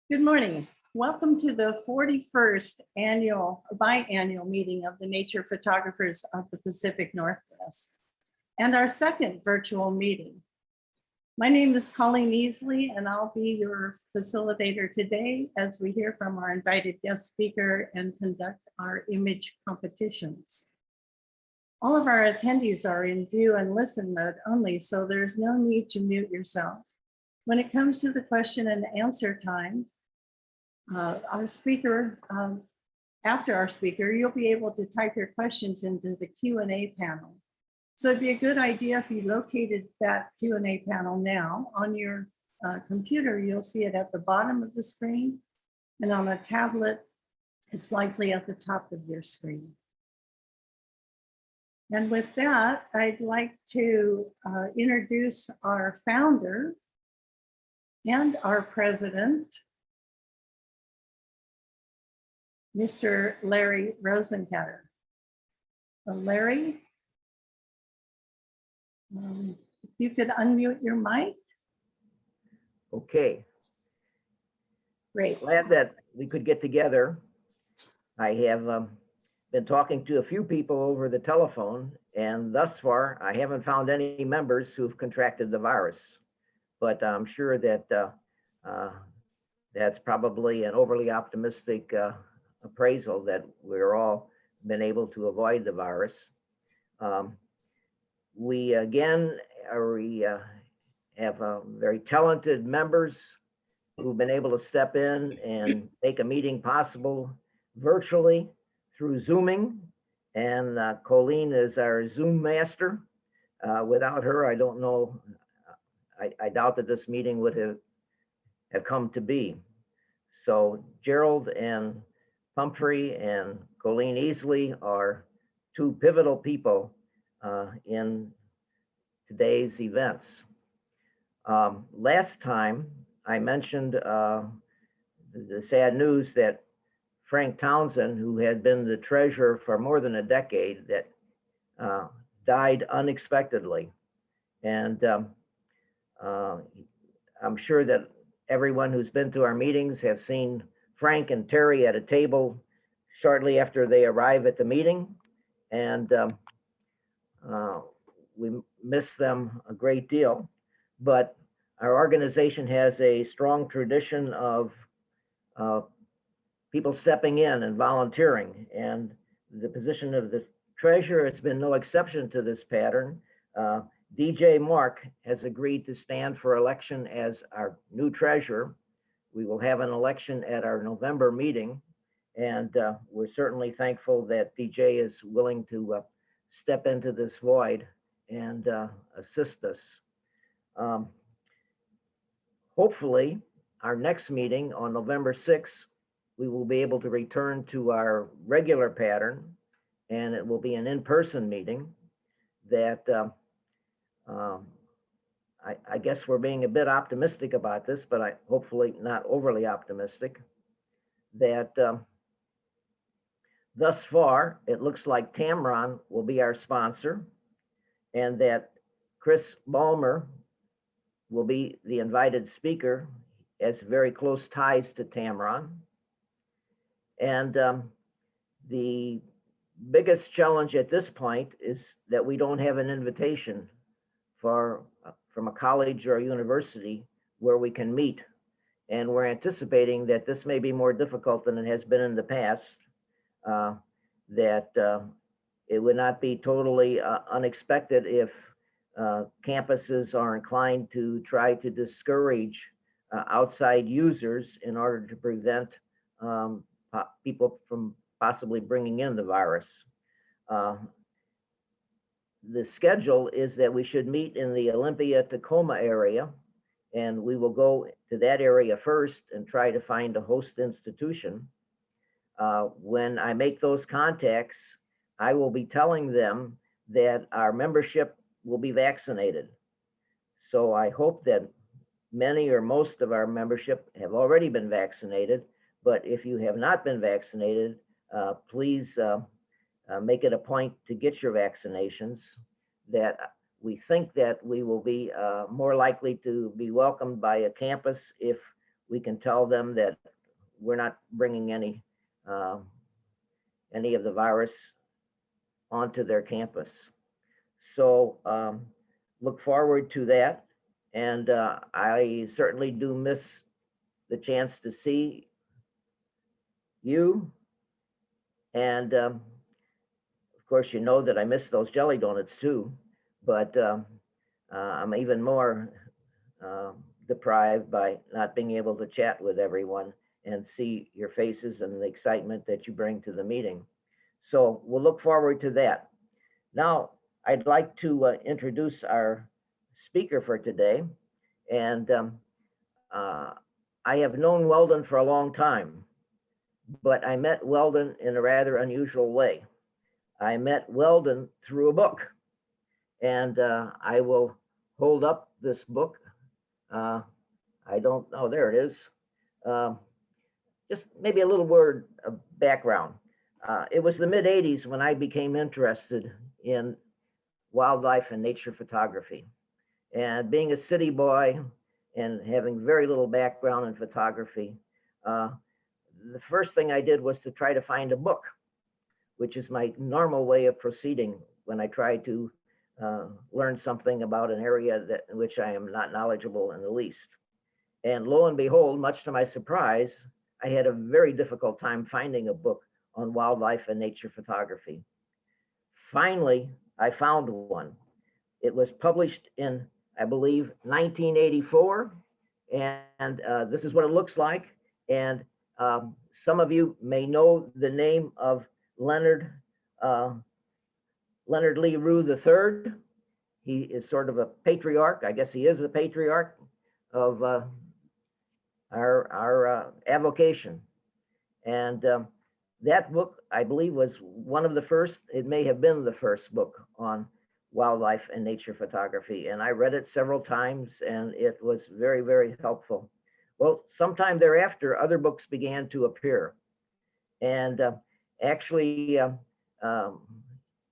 Good morning. Welcome to the 41st biannual meeting of the Nature Photographers of the Pacific Northwest and our second virtual meeting. My name is Colleen Easley and I'll be your facilitator today as we hear from our invited guest speaker and conduct our image competitions. All of our attendees are in view and listen mode only, so there's no need to mute yourself. When it comes to the question and answer time, our speaker, after our speaker, you'll be able to type your questions into the Q&A panel. So it'd be a good idea if you located that Q&A panel now on your computer. You'll see it at the bottom of the screen, and on a tablet, it's likely at the top of your screen. And with that, I'd like to introduce our founder and our president, Mr. Larry Rosenkatter. Larry, if you could unmute your mic. Okay. Great. Glad that we could get together. I have been talking to a few people over the telephone, and thus far, I haven't found any members who've contracted the virus. But I'm sure that that's probably an overly optimistic appraisal that we're all been able to avoid the virus. We again have very talented members who've been able to step in and make a meeting possible virtually through Zooming. And Colleen is our Zoom master. Without her, I don't know, I doubt that this meeting would have come to be. So Gerald and Humphrey and Colleen Easley are two pivotal people in today's events. Last time I mentioned the sad news that Frank Townsend, who had been the treasurer for more than a decade, that died unexpectedly. And I'm sure that everyone who's been to our meetings have seen Frank and Terry at a table shortly after they arrive at the meeting. And we miss them a great deal, but our organization has a strong tradition of people stepping in and volunteering. And the position of the treasurer has been no exception to this pattern. DJ Mark has agreed to stand for election as our new treasurer. We will have an election at our November meeting, and we're certainly thankful that DJ is willing to step into this void and assist us. Hopefully, our next meeting on November 6th, we will be able to return to our regular pattern, and it will be an in-person meeting that I guess we're being a bit optimistic about this, but hopefully not overly optimistic, that thus far, it looks like Tamron will be our sponsor, and that Chris Ballmer will be the invited speaker, has very close ties to Tamron. And the biggest challenge at this point is that we don't have an invitation from a college or a university where we can meet. And we're anticipating that this may be more difficult than it has been in the past, that it would not be totally unexpected if campuses are inclined to try to discourage outside users in order to prevent people from possibly bringing in the virus. The schedule is that we should meet in the Olympia-Tacoma area, and we will go to that area first and try to find a host institution. When I make those contacts, I will be telling them that our membership will be vaccinated. So I hope that many or most of our membership have already been vaccinated, but if you have not been vaccinated, please make it a point to get your vaccinations. That we think that we will be more likely to be welcomed by a campus if we can tell them that we're not bringing any of the virus onto their campus. So look forward to that. And I certainly do miss the chance to see you. And of course, you know that I miss those jelly donuts too, but I'm even more deprived by not being able to chat with everyone and see your faces and the excitement that you bring to the meeting. So we'll look forward to that. Now, I'd like to introduce our speaker for today. And I have known Weldon for a long time, but I met Weldon in a rather unusual way. I met Weldon through a book, and I will hold up this book. I don't know, there it is. Just maybe a little word of background. It was the mid-'80s when I became interested in wildlife and nature photography. And being a city boy and having very little background in photography, the first thing I did was to try to find a book, which is my normal way of proceeding when I try to learn something about an area in which I am not knowledgeable in the least. And lo and behold, much to my surprise, I had a very difficult time finding a book on wildlife and nature photography. Finally, I found one. It was published in, I believe, 1984, and this is what it looks like. And some of you may know the name of Leonard Lee Weldon III. He is sort of a patriarch. I guess he is a patriarch of our avocation. And that book, I believe, was one of the first. It may have been the first book on wildlife and nature photography. And I read it several times, and it was very, very helpful. Well, sometime thereafter, other books began to appear. And actually,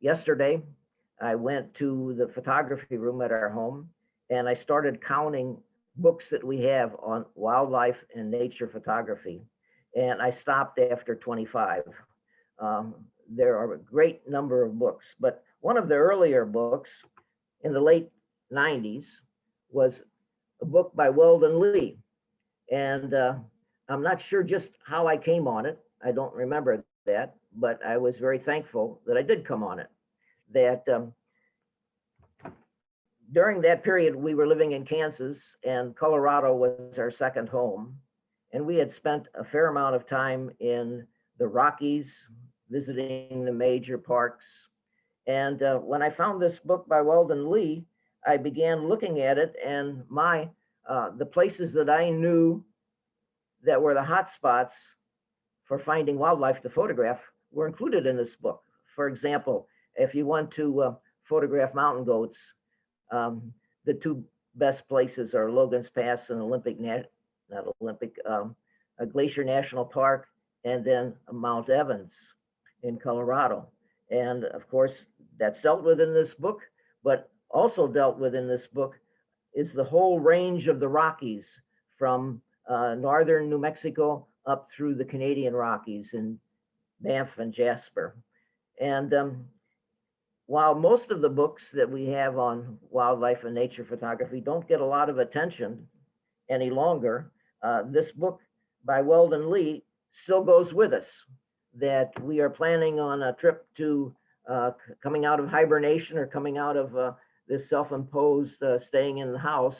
yesterday, I went to the photography room at our home, and I started counting books that we have on wildlife and nature photography. And I stopped after 25. There are a great number of books, but one of the earlier books in the late 90s was a book by Weldon Lee. And I'm not sure just how I came on it. I don't remember that, but I was very thankful that I did come on it. That during that period, we were living in Kansas, and Colorado was our second home. And we had spent a fair amount of time in the Rockies, visiting the major parks. And when I found this book by Weldon Lee, I began looking at it, and the places that I knew that were the hot spots for finding wildlife to photograph were included in this book. For example, if you want to photograph mountain goats, the two best places are Logan's Pass and Glacier National Park, and then Mount Evans in Colorado. And of course, that's dealt with in this book, but also dealt with in this book is the whole range of the Rockies from northern New Mexico up through the Canadian Rockies in Banff and Jasper. And while most of the books that we have on wildlife and nature photography don't get a lot of attention any longer, this book by Weldon Lee still goes with us, that we are planning on a trip to coming out of hibernation or coming out of this self-imposed staying in the house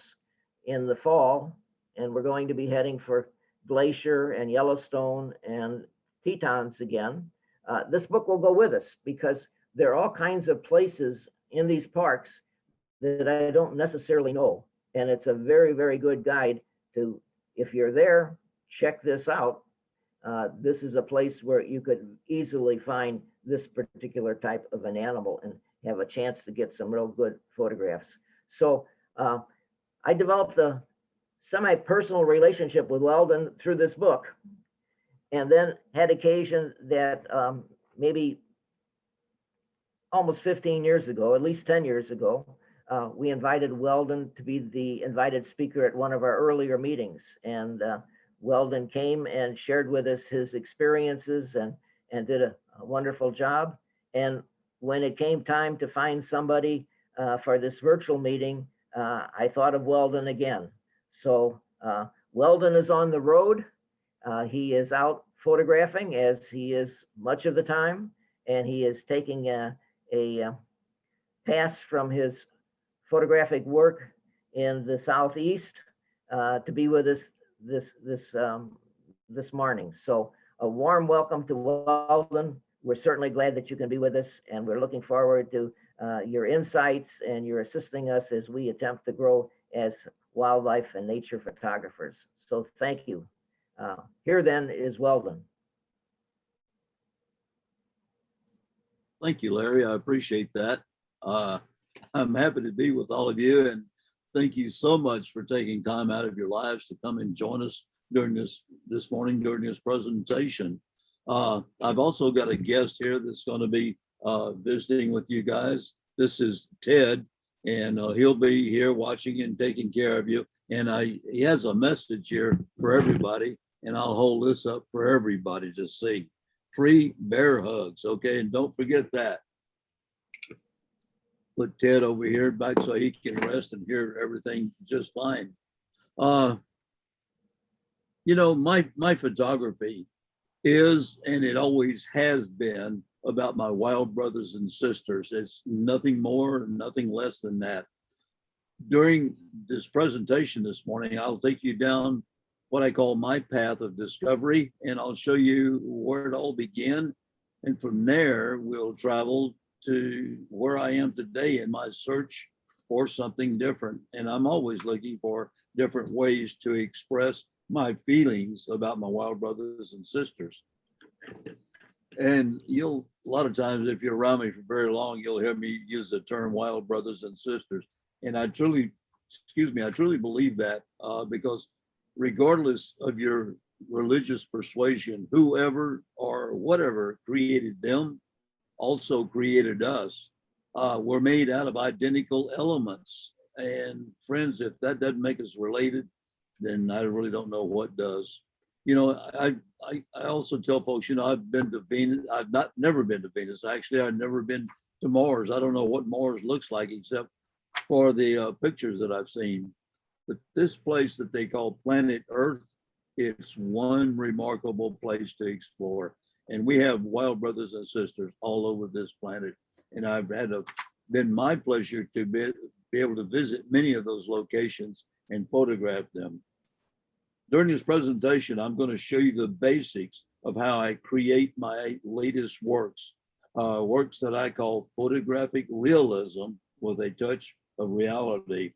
in the fall. And we're going to be heading for Glacier and Yellowstone and Tetons again. This book will go with us because there are all kinds of places in these parks that I don't necessarily know. And it's a very, very good guide to, if you're there, check this out. This is a place where you could easily find this particular type of an animal and have a chance to get some real good photographs. So I developed a semi-personal relationship with Weldon through this book, and then had occasion that maybe almost 15 years ago, at least 10 years ago, we invited Weldon to be the invited speaker at one of our earlier meetings. And Weldon came and shared with us his experiences and did a wonderful job. And when it came time to find somebody for this virtual meeting, I thought of Weldon again. So Weldon is on the road. He is out photographing, as he is much of the time, and he is taking a pass from his photographic work in the Southeast to be with us this morning. So a warm welcome to Weldon. We're certainly glad that you can be with us, and we're looking forward to your insights and your assisting us as we attempt to grow as wildlife and nature photographers. So thank you. Here then is Weldon. Thank you, Larry. I appreciate that. I'm happy to be with all of you, and thank you so much for taking time out of your lives to come and join us during this morning during this presentation. I've also got a guest here that's going to be visiting with you guys. This is Ted, and he'll be here watching and taking care of you. And he has a message here for everybody, and I'll hold this up for everybody to see. Free bear hugs, okay? And don't forget that. Put Ted over here back so he can rest and hear everything just fine. You know, my photography is, and it always has been, about my wild brothers and sisters. It's nothing more, nothing less than that. During this presentation this morning, I'll take you down what I call my path of discovery, and I'll show you where it all began. And from there, we'll travel to where I am today in my search for something different. And I'm always looking for different ways to express my feelings about my wild brothers and sisters. And a lot of times, if you're around me for very long, you'll hear me use the term wild brothers and sisters. And I truly believe that because regardless of your religious persuasion, whoever or whatever created them also created us. We're made out of identical elements. And friends, if that doesn't make us related, then I really don't know what does. You know, I also tell folks, you know, I've been to Venus. I've never been to Venus. Actually, I've never been to Mars. I don't know what Mars looks like except for the pictures that I've seen. But this place that they call planet Earth, it's one remarkable place to explore. And we have wild brothers and sisters all over this planet. And I've been my pleasure to be able to visit many of those locations and photograph them. During this presentation, I'm going to show you the basics of how I create my latest works, works that I call photographic realism with a touch of reality.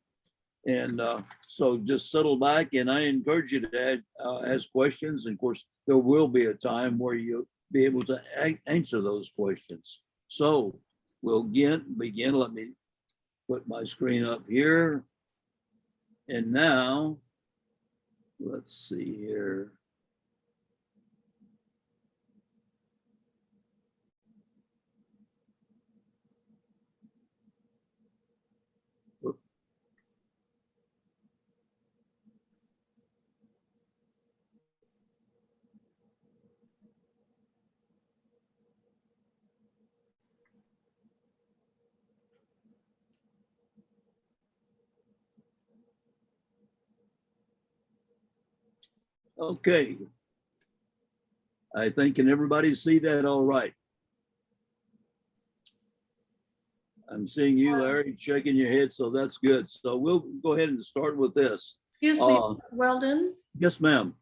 And so just settle back, and I encourage you to ask questions. And of course, there will be a time where you'll be able to answer those questions. So we'll begin. Let me put my screen up here. And now, let's see here. Okay. I think, can everybody see that all right? I'm seeing you, Larry, shaking your head, so that's good. So we'll go ahead and start with this. Excuse me, Weldon. Yes, ma'am.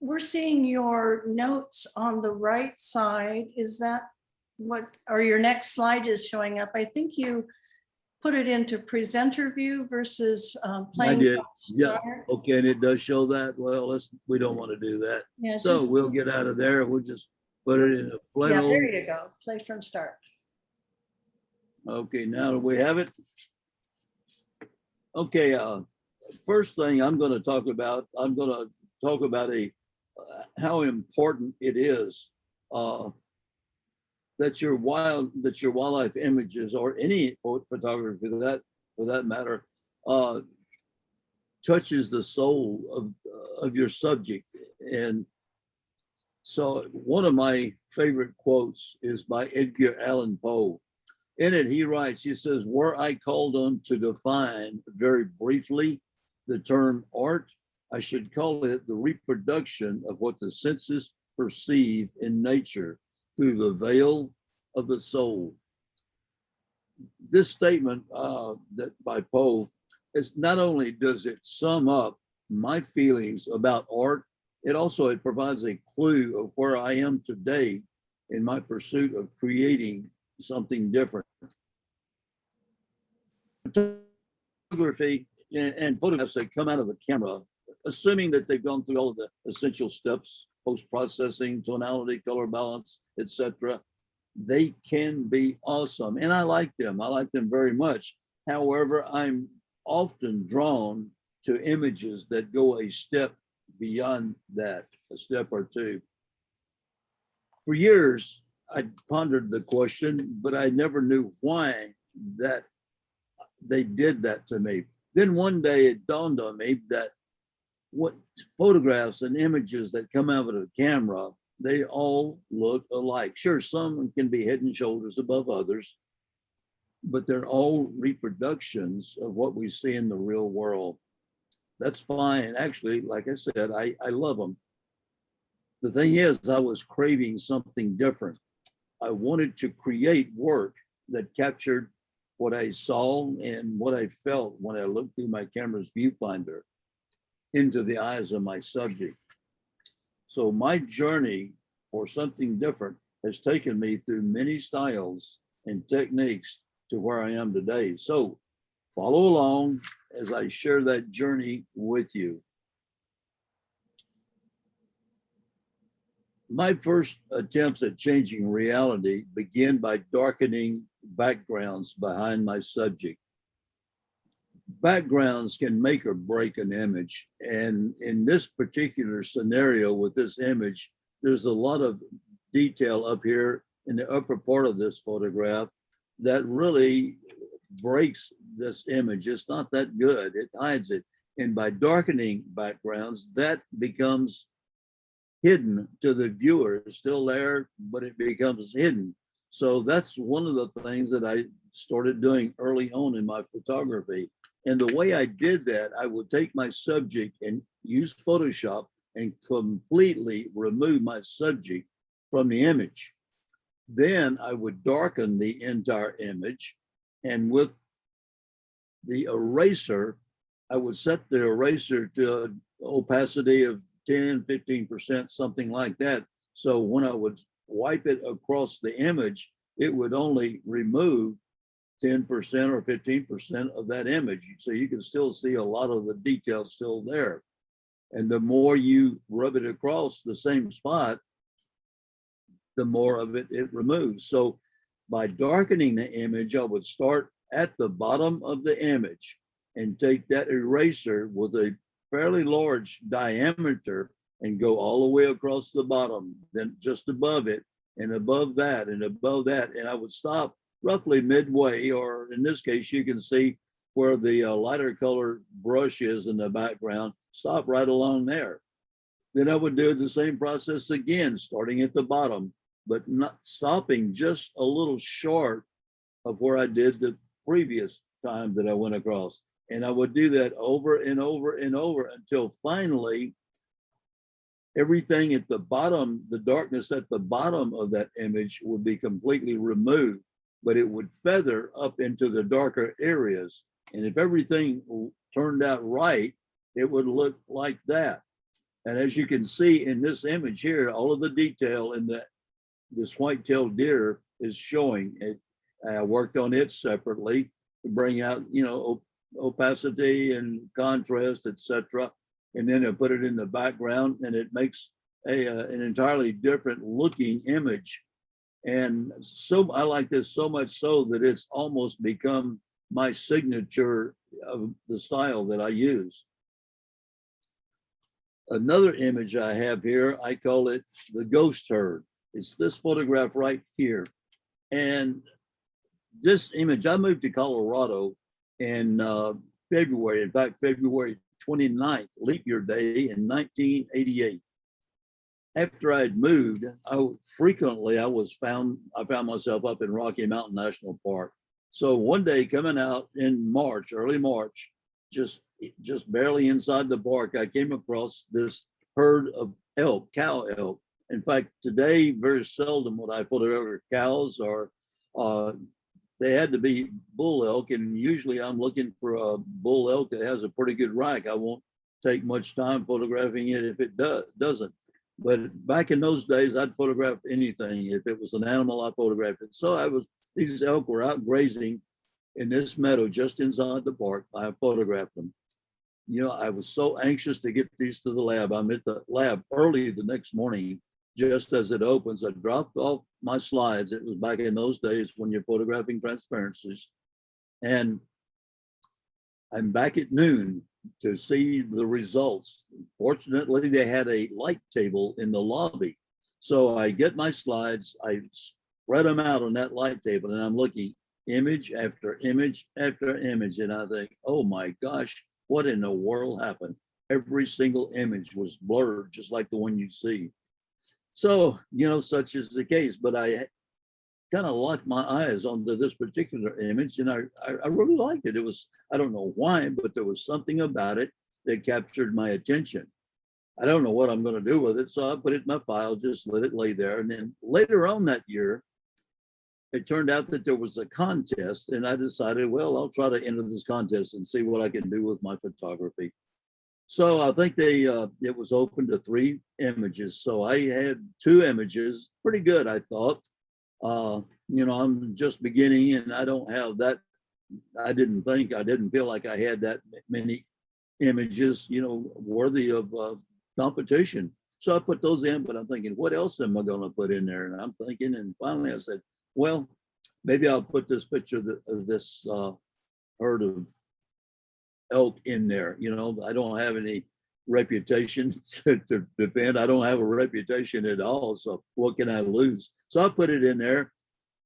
We're seeing your notes on the right side. Is that what, or your next slide is showing up? I think you put it into presenter view versus plain. I did. Yeah. Okay, and it does show that. Well, we don't want to do that. Yeah, so we'll get out of there. We'll just put it in a plain. Yeah, there you go. Play from start. Okay, now we have it. Okay, first thing I'm going to talk about, how important it is that your wildlife images, or any photography for that matter, touches the soul of your subject. And so one of my favorite quotes is by Edgar Allan Poe. In it, he writes, he says, were I called on to define very briefly the term art, I should call it the reproduction of what the senses perceive in nature through the veil of the soul. This statement that by Poe is not only does it sum up my feelings about art, it provides a clue of where I am today in my pursuit of creating something different. Photography and photographs that come out of the camera, assuming that they've gone through all of the essential steps, post-processing, tonality, color balance, etc., they can be awesome. And I like them. I like them very much. However, I'm often drawn to images that go a step beyond that, a step or two. For years, I pondered the question, but I never knew why that they did that to me. Then one day it dawned on me that what photographs and images that come out of a camera, they all look alike. Sure, some can be head and shoulders above others, but they're all reproductions of what we see in the real world. That's fine. Actually, like I said, I love them. The thing is, I was craving something different. I wanted to create work that captured what I saw and what I felt when I looked through my camera's viewfinder into the eyes of my subject. So my journey for something different has taken me through many styles and techniques to where I am today. So follow along as I share that journey with you. My first attempts at changing reality began by darkening backgrounds behind my subject. Backgrounds can make or break an image. And in this particular scenario with this image, there's a lot of detail up here in the upper part of this photograph that really breaks this image. It's not that good. It hides it. And by darkening backgrounds, that becomes hidden to the viewer. It's still there, but it becomes hidden. So that's one of the things that I started doing early on in my photography. And the way I did that, I would take my subject and use Photoshop and completely remove my subject from the image. Then I would darken the entire image. And with the eraser, I would set the eraser to an opacity of 10, 15%, something like that. So when I would wipe it across the image, it would only remove 10% or 15% of that image. So you can still see a lot of the details still there. And the more you rub it across the same spot, the more of it removes. So by darkening the image, I would start at the bottom of the image and take that eraser with a fairly large diameter and go all the way across the bottom, then just above it and above that and above that. And I would stop roughly midway, or in this case, you can see where the lighter color brush is in the background, stop right along there. Then I would do the same process again, starting at the bottom, but not stopping just a little short of where I did the previous time that I went across. And I would do that over and over and over until finally everything at the bottom, the darkness at the bottom of that image would be completely removed, but it would feather up into the darker areas. And if everything turned out right, it would look like that. And as you can see in this image here, all of the detail in this white-tailed deer is showing. I worked on it separately to bring out, opacity and contrast, etc. And then I put it in the background, and it makes an entirely different looking image. And so I like this so much so that it's almost become my signature of the style that I use. Another image I have here, I call it the ghost herd. It's this photograph right here. And this image, I moved to Colorado in February, in fact, February 29th leap year day in 1988. After I'd moved, I found myself up in Rocky Mountain National Park. So one day coming out in March, early March, just barely inside the park, I came across this herd of elk, cow elk. In fact, today, very seldom would I photograph cows, or they had to be bull elk. And usually I'm looking for a bull elk that has a pretty good rack. I won't take much time photographing it if it doesn't. But back in those days, I'd photograph anything. If it was an animal, I photographed it. So these elk were out grazing in this meadow just inside the park. I photographed them. You know, I was so anxious to get these to the lab. I'm at the lab early the next morning, just as it opens. I dropped off my slides. It was back in those days when you're photographing transparencies. And I'm back at noon to see the results. Fortunately, they had a light table in the lobby. So I get my slides, I spread them out on that light table, and I'm looking image after image after image. And I think, oh my gosh, what in the world happened? Every single image was blurred, just like the one you see. So, you know, such is the case, but I kind of locked my eyes onto this particular image, and I really liked it. It was, I don't know why, but there was something about it that captured my attention. I don't know what I'm going to do with it, so I put it in my file, just let it lay there. And then later on that year, it turned out that there was a contest, and I decided, well, I'll try to enter this contest and see what I can do with my photography. So I think it was open to 3 images. So I had 2 images, pretty good, I thought. You know, I'm just beginning, and I don't have that. I didn't feel like I had that many images, you know, worthy of competition. So I put those in, but I'm thinking, what else am I going to put in there? And I'm thinking, and finally I said, well, maybe I'll put this picture of this herd of elk in there. You know, I don't have any reputation to defend. I don't have a reputation at all. So what can I lose? So I put it in there.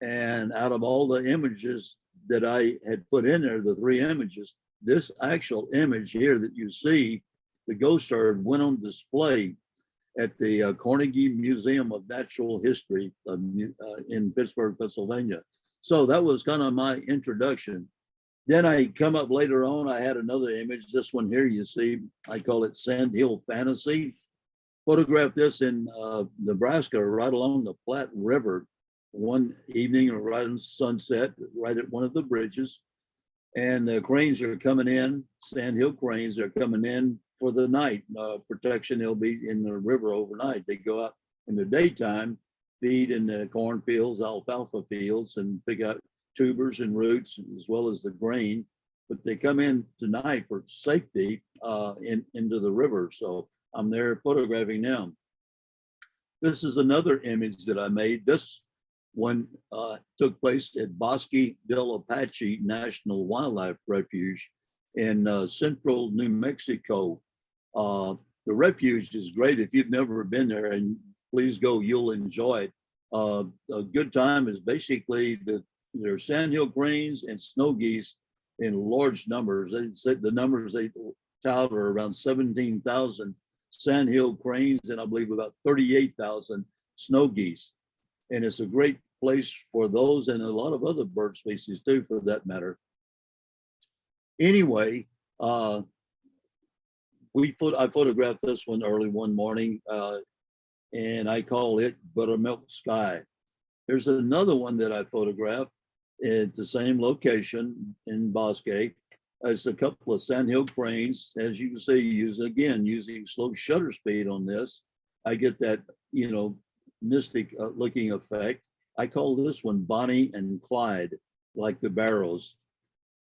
And out of all the images that I had put in there, the 3 images, this actual image here that you see, the ghost herd, went on display at the Carnegie Museum of Natural History in Pittsburgh, Pennsylvania. So that was kind of my introduction. Then I come up later on, I had another image. This one here, you see, I call it Sandhill Fantasy. Photographed this in Nebraska, right along the Platte River, one evening, right in sunset, right at one of the bridges. And the cranes are coming in, Sandhill cranes are coming in for the night protection. They'll be in the river overnight. They go out in the daytime, feed in the cornfields, alfalfa fields, and pick out tubers and roots, as well as the grain. But they come in tonight for safety into the river. So I'm there photographing them. This is another image that I made. This one took place at Bosque del Apache National Wildlife Refuge in central New Mexico. The refuge is great. If you've never been there, and please go, you'll enjoy it. A good time is basically there are sandhill cranes and snow geese in large numbers. They said the numbers they tout are around 17,000 sandhill cranes, and I believe about 38,000 snow geese. And it's a great place for those and a lot of other bird species too, for that matter. Anyway, I photographed this one early one morning, and I call it Buttermilk Sky. There's another one that I photographed at the same location in Bosque. It's a couple of sandhill cranes, as you can see, using slow shutter speed on this. I get that, you know, mystic looking effect. I call this one Bonnie and Clyde, like the Barrows,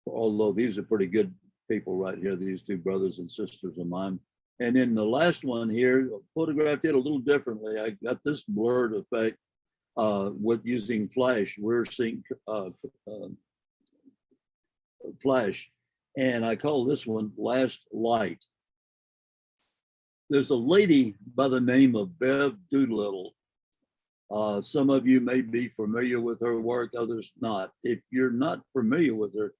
although these are pretty good people right here, these 2 brothers and sisters of mine. And then the last one here, photographed it a little differently. I got this blurred effect with using flash, rear sync flash. And I call this one Last Light. There's a lady by the name of Bev Doolittle. Some of you may be familiar with her work, others not. If you're not familiar with her,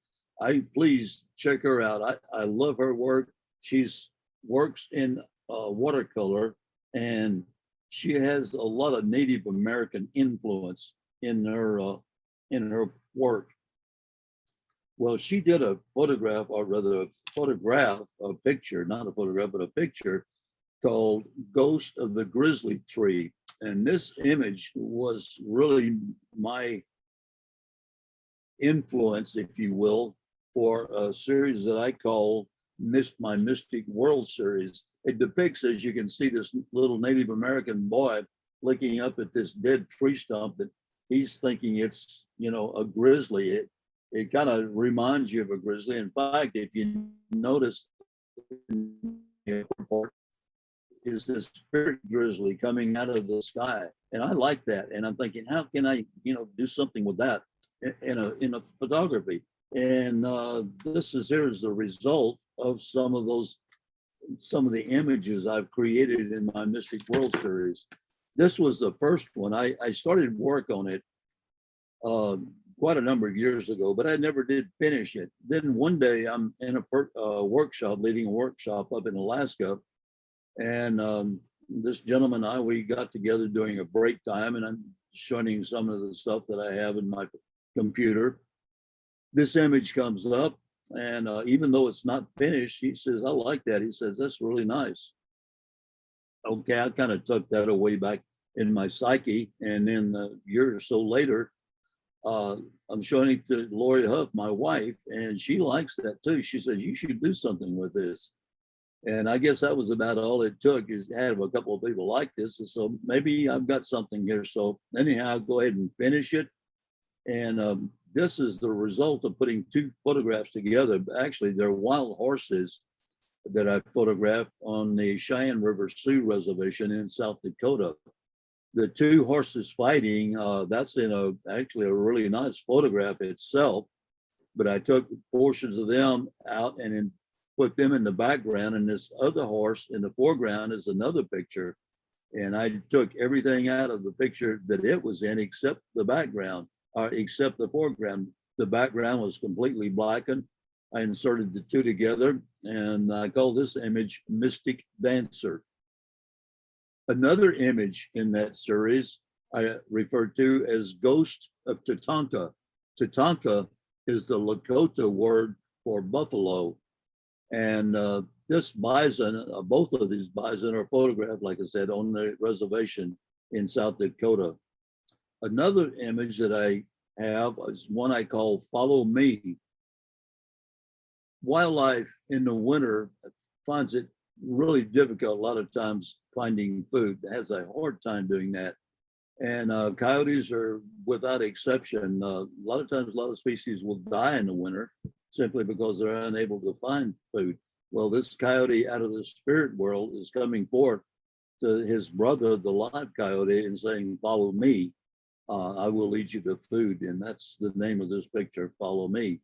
please check her out. I love her work. She's works in watercolor, and she has a lot of Native American influence in her work. Well, she did a photograph, or rather a picture, not a photograph, but a picture called Ghost of the Grizzly Tree. And this image was really my influence, if you will, for a series that I call my Mystic World series. It depicts, as you can see, this little Native American boy looking up at this dead tree stump that he's thinking it's, a grizzly. It kind of reminds you of a grizzly. In fact, if you notice, is this spirit grizzly coming out of the sky, and I like that. And I'm thinking, how can I, do something with that in a photography? And here is the result of some of the images I've created in my Mystic World series. This was the first one. I started work on it quite a number of years ago, but I never did finish it. Then one day I'm in a workshop, leading a workshop up in Alaska. And this gentleman and I, we got together during a break time, and I'm showing some of the stuff that I have in my computer. This image comes up, and even though it's not finished, he says, I like that. He says, that's really nice. Okay, I kind of took that away back in my psyche. And then a year or so later, I'm showing it to Lori Huff, my wife, and she likes that too. She says, you should do something with this. And I guess that was about all it took, is to have a couple of people like this. And so maybe I've got something here. So anyhow, I'll go ahead and finish it. And this is the result of putting two photographs together. Actually, they're wild horses that I photographed on the Cheyenne River Sioux Reservation in South Dakota. The two horses fighting, that's in actually a really nice photograph itself, but I took portions of them out and then put them in the background, and this other horse in the foreground is another picture. And I took everything out of the picture that it was in except the background, or except the foreground. The background was completely blackened. I inserted the two together, and I call this image Mystic Dancer. Another image in that series I refer to as Ghost of Tatanka. Tatanka is the Lakota word for buffalo. And this bison, both of these bison are photographed, like I said, on the reservation in South Dakota. Another image that I have is one I call Follow Me. Wildlife in the winter finds it really difficult a lot of times finding food. It has a hard time doing that. And coyotes are without exception. A lot of times, a lot of species will die in the winter simply because they're unable to find food. Well, this coyote out of the spirit world is coming forth to his brother, the live coyote, and saying, follow me. I will lead you to food. And that's the name of this picture, Follow Me.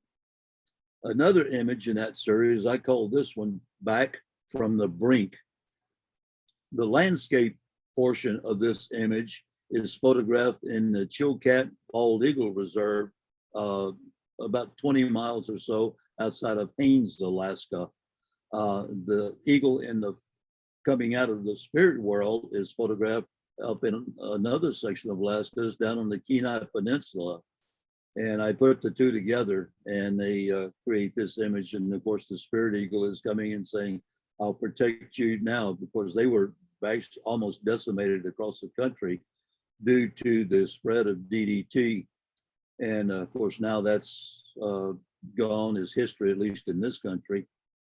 Another image in that series, I call this one Back from the Brink. The landscape portion of this image is photographed in the Chilkat Bald Eagle Reserve, about 20 miles or so outside of Haines, Alaska. The eagle coming out of the spirit world is photographed up in another section of Alaska, is down on the Kenai Peninsula. And I put the two together, and they create this image. And of course, the spirit eagle is coming and saying, I'll protect you now, because they were almost decimated across the country due to the spread of DDT. And of course, now that's gone as history, at least in this country.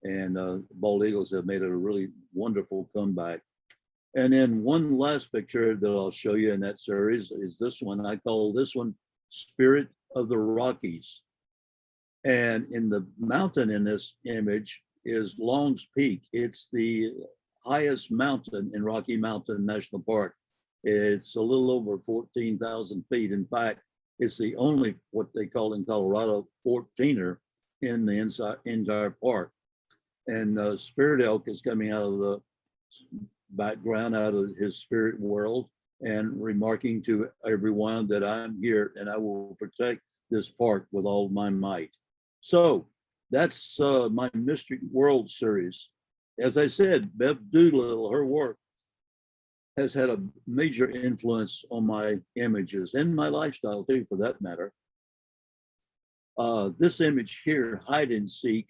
And bald eagles have made it a really wonderful comeback. And then one last picture that I'll show you in that series is this one. I call this one Spirit of the Rockies. And in the mountain in this image is Long's Peak. It's the highest mountain in Rocky Mountain National Park. It's a little over 14,000 feet. In fact, it's the only, what they call in Colorado, 14er in the entire park. And Spirit Elk is coming out of the background, out of his spirit world, and remarking to everyone that I'm here and I will protect this park with all my might. So that's my Mystic World series. as I said, Bev Doolittle, her work has had a major influence on my images and my lifestyle too, for that matter. This image here, Hide and Seek,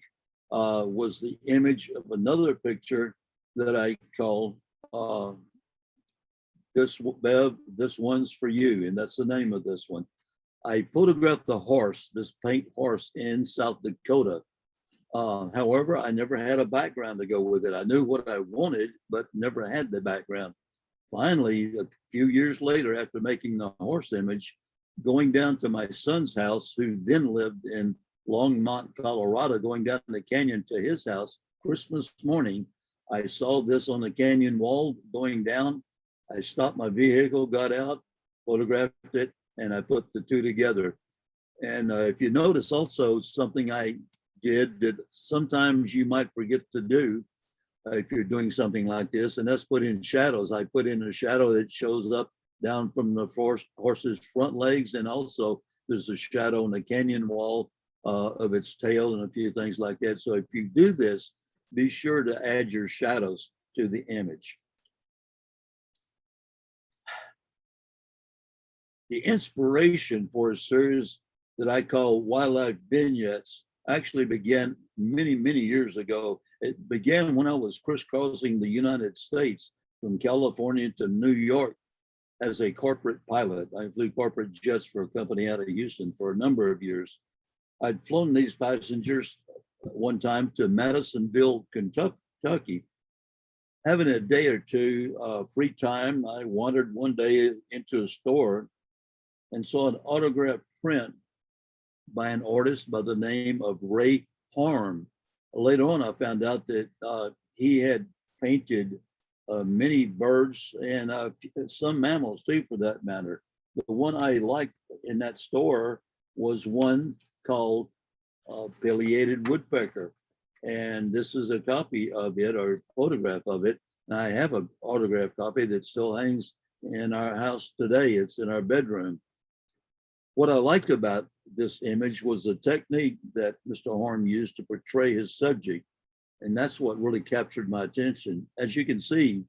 was the image of another picture that I call this one's for you, and that's the name of this one. I photographed the horse, this paint horse in South Dakota. However, I never had a background to go with it. I knew what I wanted, but never had the background. Finally, a few years later, after making the horse image, going down to my son's house, who then lived in Longmont, Colorado, going down the canyon to his house, Christmas morning, I saw this on the canyon wall going down. I stopped my vehicle, got out, photographed it, and I put the two together. And if you notice also something I did that sometimes you might forget to do if you're doing something like this, and that's put in shadows. I put in a shadow that shows up down from the horse's front legs, and also there's a shadow on the canyon wall of its tail and a few things like that. So if you do this, be sure to add your shadows to the image. The inspiration for a series that I call Wildlife Vignettes actually began many, many years ago. It began when I was crisscrossing the United States from California to New York as a corporate pilot. I flew corporate jets for a company out of Houston for a number of years. I'd flown these passengers one time to Madisonville, Kentucky. Having a day or two free time, I wandered one day into a store and saw an autograph print by an artist by the name of Ray Harm. Later on, I found out that he had painted many birds and some mammals too, for that matter. The one I liked in that store was one called Pileated Woodpecker. And this is a copy of it, or a photograph of it. And I have an autograph copy that still hangs in our house today. It's in our bedroom. What I liked about this image was the technique that Mr. Harm used to portray his subject. And that's what really captured my attention. As you can see,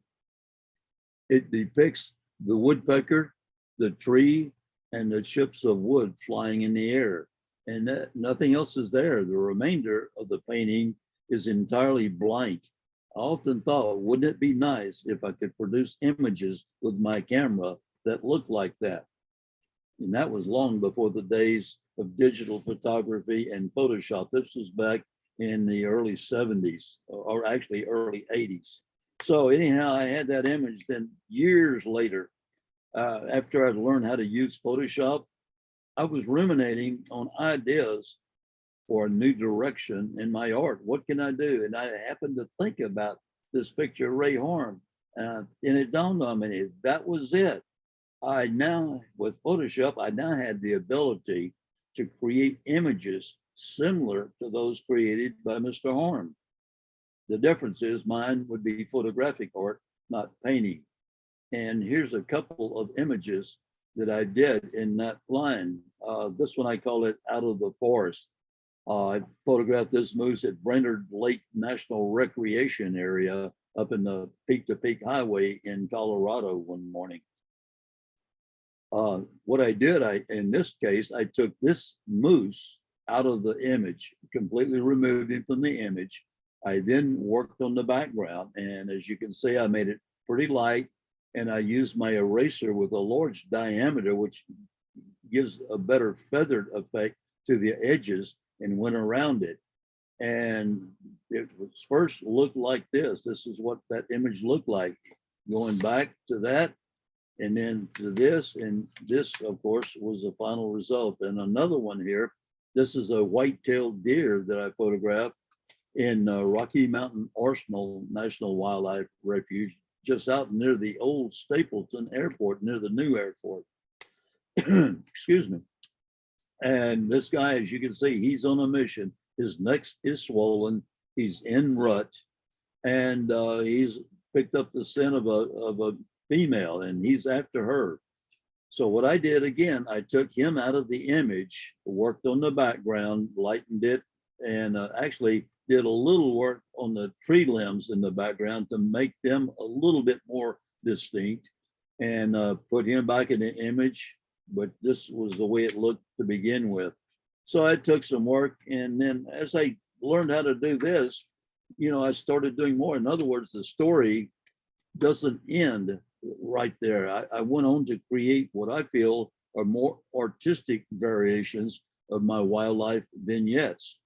it depicts the woodpecker, the tree, and the chips of wood flying in the air. And nothing else is there. The remainder of the painting is entirely blank. I often thought, wouldn't it be nice if I could produce images with my camera that looked like that? And that was long before the days of digital photography and Photoshop. This was back in the early 70s, or actually early 80s. So anyhow, I had that image. Then years later, after I'd learned how to use Photoshop, I was ruminating on ideas for a new direction in my art. What can I do? And I happened to think about this picture of Ray Harm, and it dawned on me, that was it. I now, with Photoshop, I now had the ability to create images similar to those created by Mr. Harm. The difference is mine would be photographic art, not painting. And here's a couple of images that I did in that line. This one, I call it Out of the Forest. I photographed this moose at Brainerd Lake National Recreation Area up in the Peak to Peak Highway in Colorado one morning. What I did, in this case, I took this moose out of the image, completely removed him from the image. I then worked on the background, and as you can see, I made it pretty light, and I used my eraser with a large diameter, which gives a better feathered effect to the edges, and went around it. And it was first looked like this. This is what that image looked like. Going back to that, and then to this, and this, of course, was the final result. And another one here, this is a white-tailed deer that I photographed in Rocky Mountain Arsenal National Wildlife Refuge, just out near the old Stapleton Airport, near the new airport. Excuse me. And this guy, as you can see, he's on a mission. His neck is swollen. He's in rut, and he's picked up the scent of a female, and he's after her. So what I did, again, I took him out of the image, worked on the background, lightened it, and actually did a little work on the tree limbs in the background to make them a little bit more distinct, and put him back in the image. But this was the way it looked to begin with. So I took some work, and then as I learned how to do this, I started doing more. In other words, the story doesn't end right there. I went on to create what I feel are more artistic variations of my wildlife vignettes.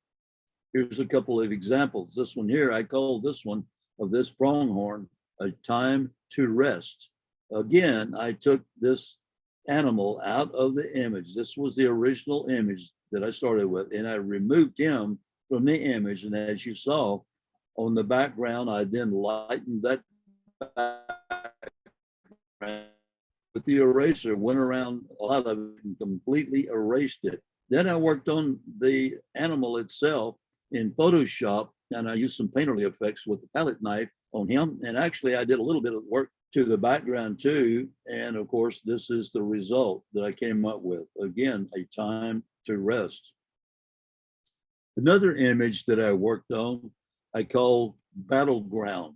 Here's a couple of examples. This one here, I call this one of this pronghorn, A Time to Rest. Again, I took this animal out of the image. This was the original image that I started with, and I removed him from the image. And as you saw on the background, I then lightened that background with the eraser, went around a lot of it and completely erased it. Then I worked on the animal itself in Photoshop, and I used some painterly effects with the palette knife on him. And actually, I did a little bit of work to the background too. And of course, this is the result that I came up with. Again, A Time to Rest. Another image that I worked on, I called Battleground.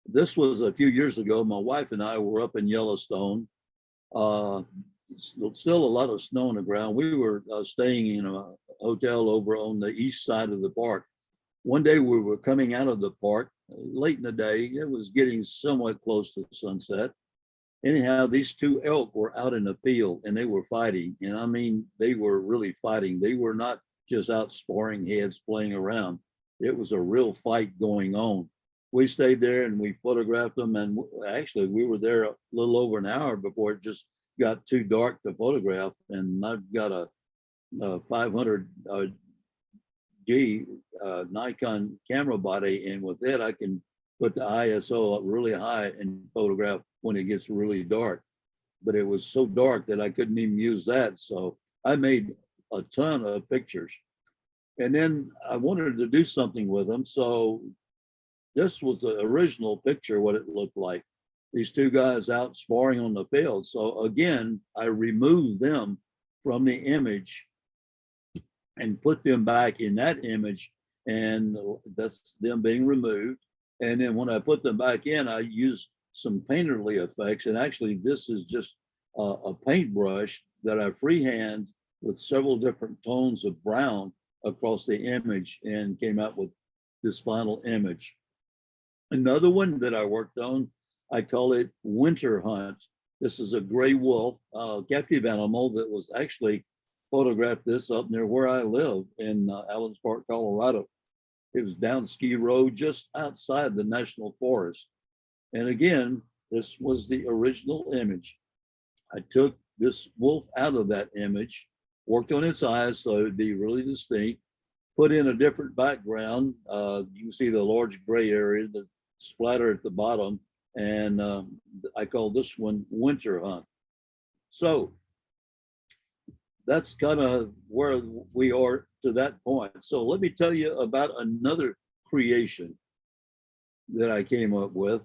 This was a few years ago. My wife and I were up in Yellowstone. Still a lot of snow on the ground. We were staying in a hotel over on the east side of the park. One day we were coming out of the park late in the day. It was getting somewhat close to sunset. Anyhow, these two elk were out in the field and they were fighting. And I mean, they were really fighting. They were not just out sparring heads playing around. It was a real fight going on. We stayed there and we photographed them. And actually, we were there a little over an hour before it just got too dark to photograph. And I've got a 500 G Nikon camera body, and with it I can put the ISO up really high and photograph when it gets really dark. But it was so dark that I couldn't even use that, so I made a ton of pictures. And then I wanted to do something with them, so this was the original picture, what it looked like. These two guys out sparring on the field. So again, I removed them from the image and put them back in that image, and that's them being removed. And then when I put them back in, I used some painterly effects. And actually, this is just a paintbrush that I freehand with several different tones of brown across the image and came out with this final image. Another one that I worked on, I call it Winter Hunt. This is a gray wolf, captive animal that was actually photographed this up near where I live in Allens Park, Colorado. It was down Ski Road just outside the National Forest. And again, this was the original image. I took this wolf out of that image, worked on its eyes so it would be really distinct, put in a different background. You can see the large gray area, the splatter at the bottom, and I call this one Winter Hunt. So that's kind of where we are to that point. So let me tell you about another creation that I came up with.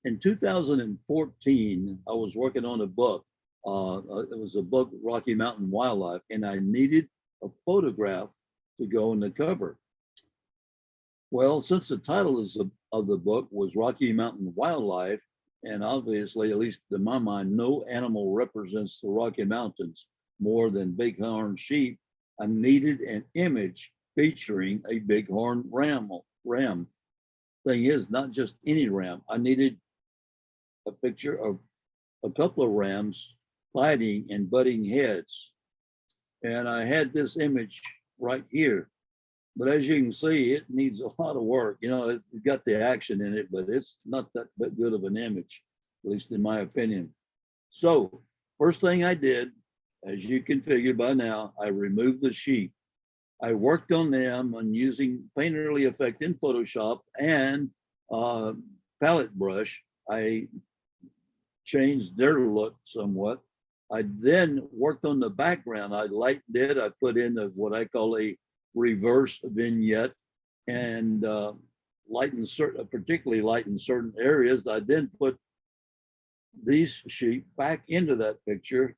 In 2014, I was working on a book. It was a book, Rocky Mountain Wildlife, and I needed a photograph to go on the cover. Well, since the title of the book was Rocky Mountain Wildlife, and obviously, at least in my mind, no animal represents the Rocky Mountains more than bighorn sheep, I needed an image featuring a bighorn ram. Thing is, not just any ram. I needed a picture of a couple of rams fighting and butting heads. And I had this image right here. But as you can see, it needs a lot of work. It's got the action in it, but it's not that good of an image, at least in my opinion. So first thing I did, as you can figure by now, I removed the sheep. I worked on them on using painterly effect in Photoshop and palette brush. I changed their look somewhat. I then worked on the background. I lightened it. I put in what I call a reverse vignette and particularly lightened certain areas. I then put these sheep back into that picture.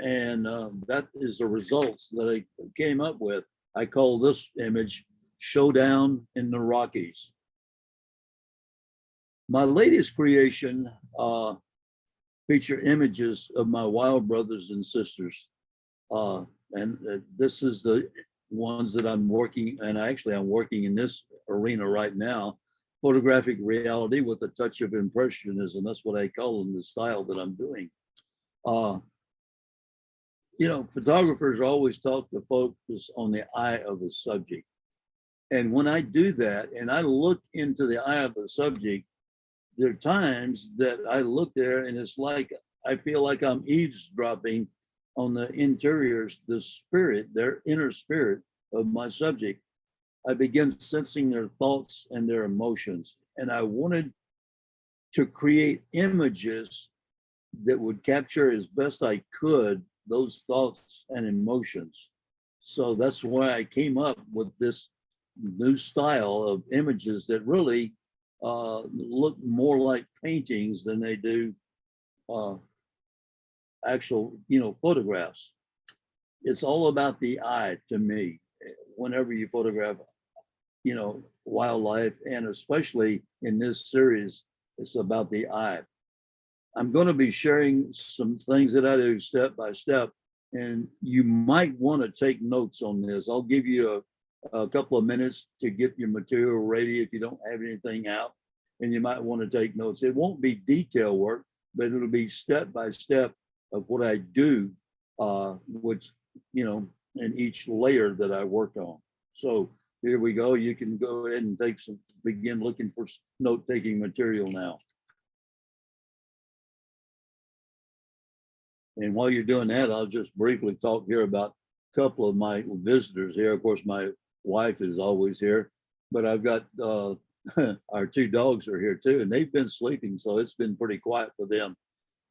And that is the results that I came up with. I call this image Showdown in the Rockies. My latest creation feature images of my wild brothers and sisters. This is the ones that I'm working, and actually I'm working in this arena right now, photographic reality with a touch of impressionism. That's what I call in the style that I'm doing. You know, photographers always talk to focus on the eye of the subject. And when I do that and I look into the eye of the subject, there are times that I look there and it's like, I feel like I'm eavesdropping on the interiors, the spirit, their inner spirit of my subject. I begin sensing their thoughts and their emotions. And I wanted to create images that would capture as best I could those thoughts and emotions. So that's why I came up with this new style of images that really look more like paintings than they do actual, you know, photographs. It's all about the eye to me. Whenever you photograph, you know, wildlife, and especially in this series, it's about the eye. I'm going to be sharing some things that I do step by step, and you might want to take notes on this. I'll give you a couple of minutes to get your material ready if you don't have anything out, and you might want to take notes. It won't be detail work, but it'll be step by step of what I do, which, you know, in each layer that I worked on. So here we go. You can go ahead and begin looking for note-taking material now. And while you're doing that, I'll just briefly talk here about a couple of my visitors here. Of course, my wife is always here, but I've got our two dogs are here too, and they've been sleeping, so it's been pretty quiet for them.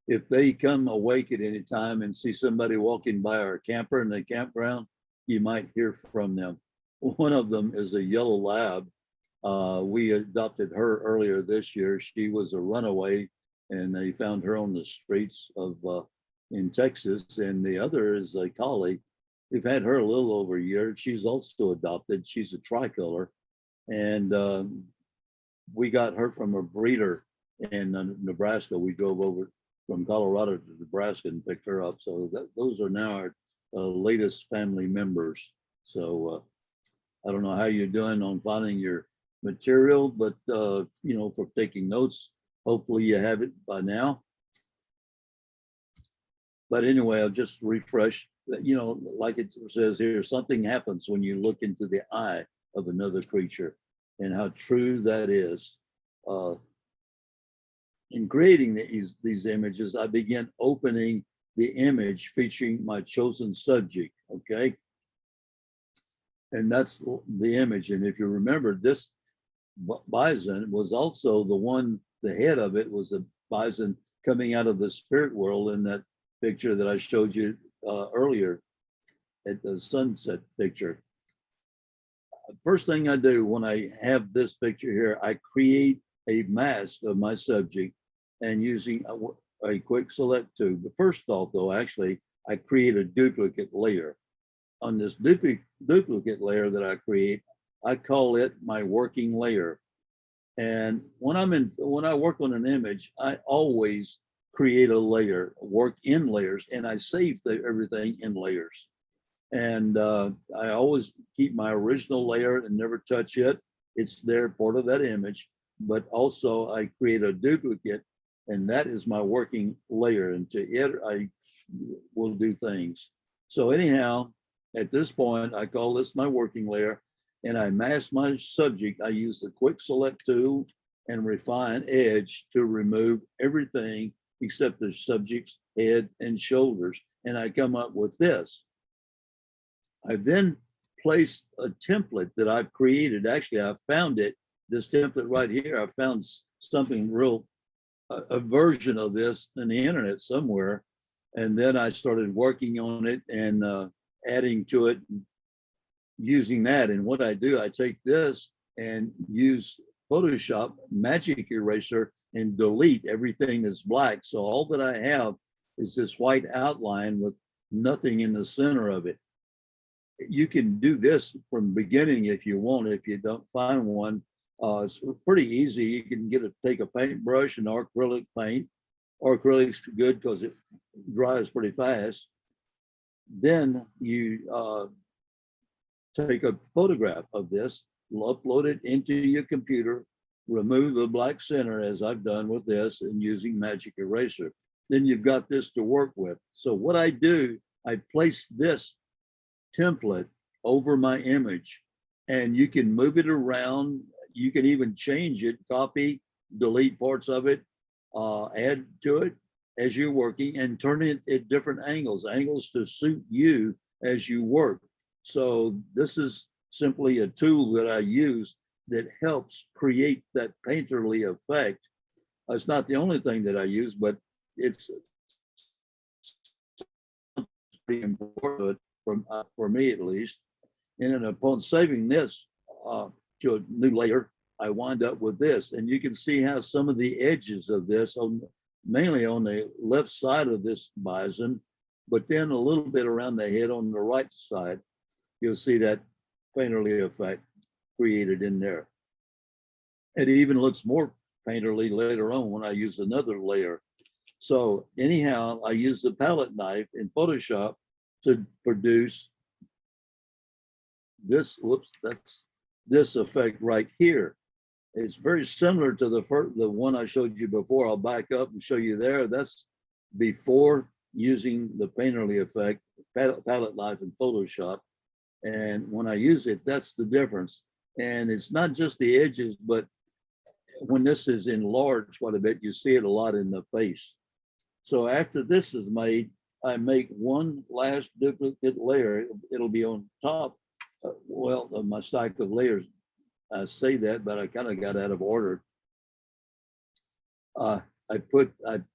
If they come awake at any time and see somebody walking by our camper in the campground, you might hear from them. One of them is a yellow lab. We adopted her earlier this year. She was a runaway, and they found her on the streets of in Texas. And the other is a collie. We've had her a little over a year. She's also adopted. She's a tricolor, and we got her from a breeder in Nebraska. We drove over from Colorado to Nebraska and picked her up. So those are now our latest family members. So I don't know how you're doing on finding your material, but you know, for taking notes, hopefully you have it by now. But anyway, I'll just refresh that, you know, like it says here, something happens when you look into the eye of another creature, and how true that is. In creating these images, I began opening the image featuring my chosen subject, okay? And that's the image. And if you remember, this bison was also the one, the head of it was a bison coming out of the spirit world in that picture that I showed you earlier at the sunset picture. First thing I do when I have this picture here, I create a mask of my subject, and using a quick select tool. But first off, though, actually, I create a duplicate layer. On this duplicate layer that I create, I call it my working layer. And when I work on an image, I always create a layer, work in layers, and I save everything in layers. And I always keep my original layer and never touch it. It's there, part of that image, but also I create a duplicate, and that is my working layer. And to it, I will do things. So anyhow, at this point, I call this my working layer, and I mask my subject. I use the quick select tool and refine edge to remove everything except the subject's head and shoulders. And I come up with this. I then place a template that I've created. Actually, I found it, this template right here. I found something real, a version of this in the internet somewhere. And then I started working on it and adding to it, using that. And what I do, I take this and use Photoshop Magic Eraser and delete everything that's black. So all that I have is this white outline with nothing in the center of it. you can do this from beginning if you want. If you don't find one, it's pretty easy. You can take a paintbrush and acrylic paint. Acrylic's good because it dries pretty fast. Then you take a photograph of this, upload it into your computer, remove the black center as I've done with this and using Magic Eraser. Then you've got this to work with. So what I do, I place this template over my image and you can move it around. You can even change it, copy, delete parts of it, add to it as you're working and turn it at different angles to suit you as you work. So this is simply a tool that I use that helps create that painterly effect. It's not the only thing that I use, but it's pretty important for me at least. And then upon saving this to a new layer, I wind up with this. And you can see how some of the edges of this, mainly on the left side of this bison, but then a little bit around the head on the right side, you'll see that painterly effect created in there. It even looks more painterly later on when I use another layer. So anyhow, I use the palette knife in Photoshop to produce this, that's this effect right here. It's very similar to the one I showed you before. I'll back up and show you there. That's before using the painterly effect, palette knife in Photoshop. And when I use it, that's the difference. And it's not just the edges, but when this is enlarged quite a bit, you see it a lot in the face. So after this is made, I make one last duplicate layer. It'll be on top, of my stack of layers. I say that, but I kind of got out of order. I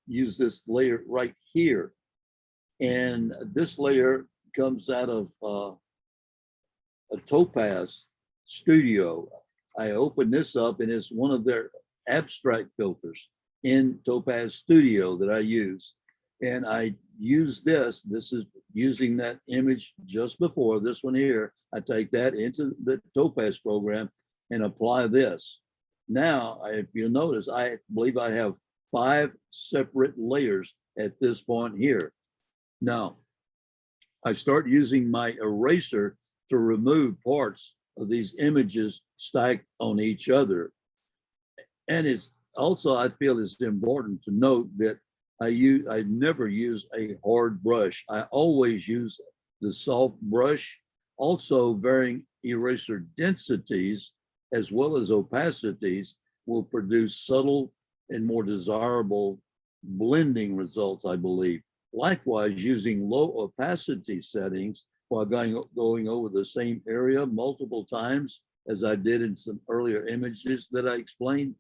use this layer right here. And this layer comes out of a Topaz Studio. I open this up and it's one of their abstract filters in Topaz Studio that I use. And I use this is using that image just before this one here. I take that into the Topaz program and apply this. Now, if you notice, I believe I have 5 separate layers at this point here. Now, I start using my eraser to remove parts of these images stacked on each other. And it's also, I feel it's important to note that I never use a hard brush. I always use the soft brush, also varying eraser densities as well as opacities will produce subtle and more desirable blending results, I believe. Likewise, using low opacity settings while going over the same area multiple times, as I did in some earlier images that I explained,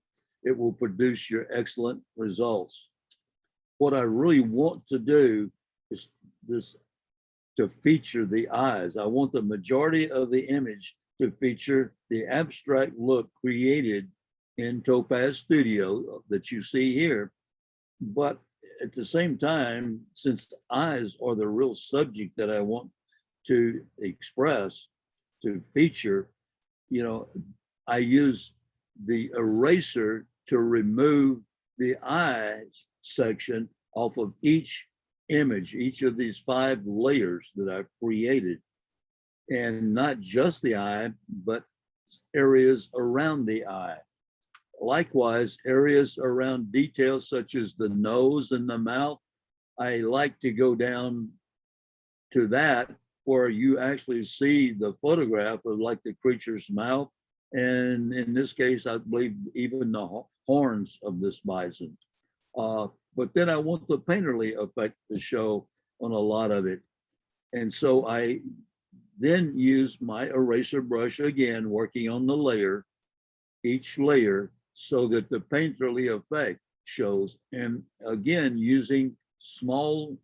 it will produce your excellent results. What I really want to do is to feature the eyes. I want the majority of the image to feature the abstract look created in Topaz Studio that you see here. But at the same time, since eyes are the real subject that I want to express, to feature, I use the eraser to remove the eyes section off of each image, each of these 5 layers that I've created. And not just the eye, but areas around the eye. Likewise, areas around details such as the nose and the mouth, I like to go down to that where you actually see the photograph of like the creature's mouth. And in this case, I believe even the horns of this bison. But then I want the painterly effect to show on a lot of it. And so I then use my eraser brush again, working on the layer, each layer, so that the painterly effect shows. And again, using small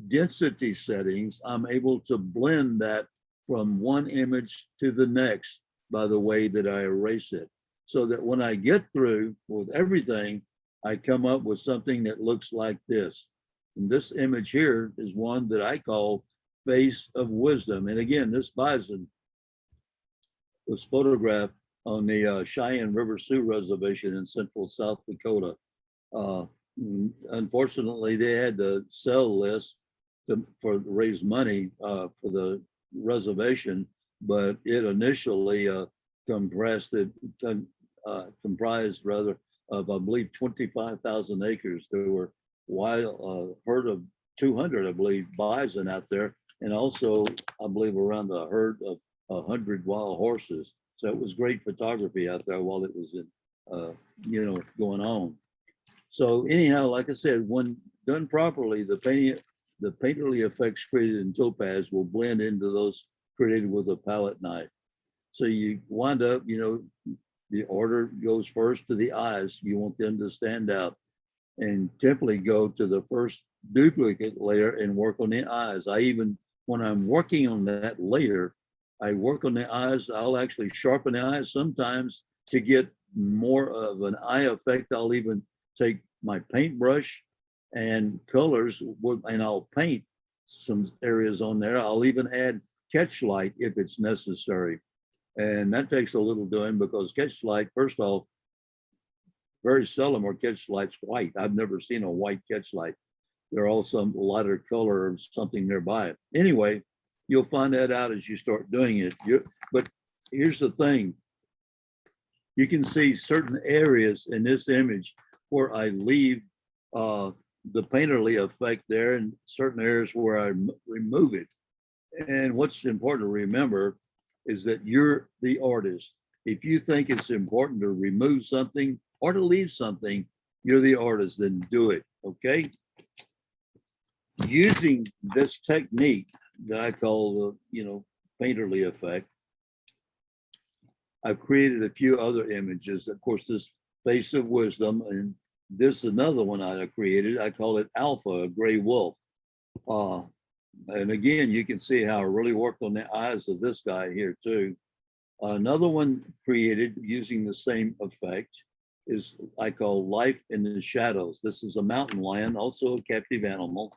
density settings, I'm able to blend that from one image to the next by the way that I erase it. So that when I get through with everything, I come up with something that looks like this. And this image here is one that I call face of wisdom. And again, this bison was photographed on the Cheyenne River Sioux Reservation in central South Dakota. Unfortunately, they had to sell this to raise money for the reservation, but it initially comprised rather of, I believe, 25,000 acres. There were wild herd of 200, I believe, bison out there, and also I believe around a herd of 100 wild horses. So it was great photography out there while it was in, going on. So anyhow, like I said, when done properly, the painterly effects created in topaz will blend into those created with a palette knife. So you wind up, the order goes first to the eyes. You want them to stand out, and typically go to the first duplicate layer and work on the eyes. When I'm working on that layer, I work on the eyes. I'll actually sharpen the eyes sometimes to get more of an eye effect. I'll even take my paintbrush and colors, and I'll paint some areas on there. I'll even add catch light if it's necessary. And that takes a little doing, because catch light, first off, very seldom are catch lights white. I've never seen a white catch light. They're all some lighter color or something nearby. Anyway, you'll find that out as you start doing it. But here's the thing. You can see certain areas in this image where I leave the painterly effect there, and certain areas where I remove it. And what's important to remember is that you're the artist. If you think it's important to remove something or to leave something, you're the artist, then do it, okay? Using this technique that I call the, painterly effect, I've created a few other images. Of course, this face of wisdom, and this is another one I created. I call it Alpha, a gray wolf. And again, you can see how I really worked on the eyes of this guy here too. Another one created using the same effect is I call Life in the Shadows. This is a mountain lion, also a captive animal.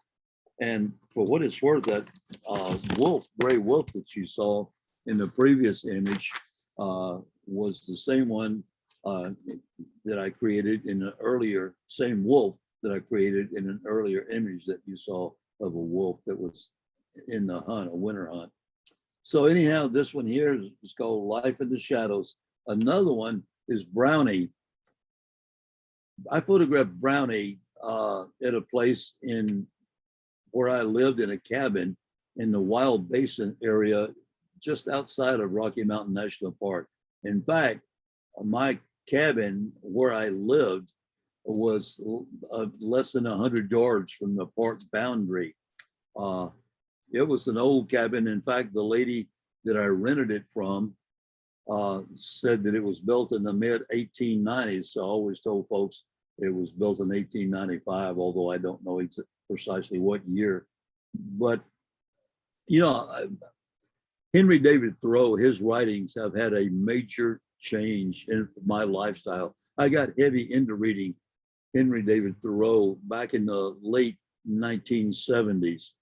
And for what it's worth, that gray wolf that you saw in the previous image was the same one that I created in an earlier, same wolf that I created in an earlier image that you saw of a wolf that was in the hunt, a winter hunt. So anyhow, this one here is called Life in the Shadows. Another one is Brownie. I photographed Brownie at a place where I lived in a cabin in the Wild Basin area, just outside of Rocky Mountain National Park. In fact, my cabin where I lived was less than 100 yards from the park boundary. It was an old cabin. In fact, the lady that I rented it from said that it was built in the mid 1890s. So I always told folks it was built in 1895, although I don't know precisely what year. But, Henry David Thoreau, his writings have had a major change in my lifestyle. I got heavy into reading Henry David Thoreau back in the late 1970s.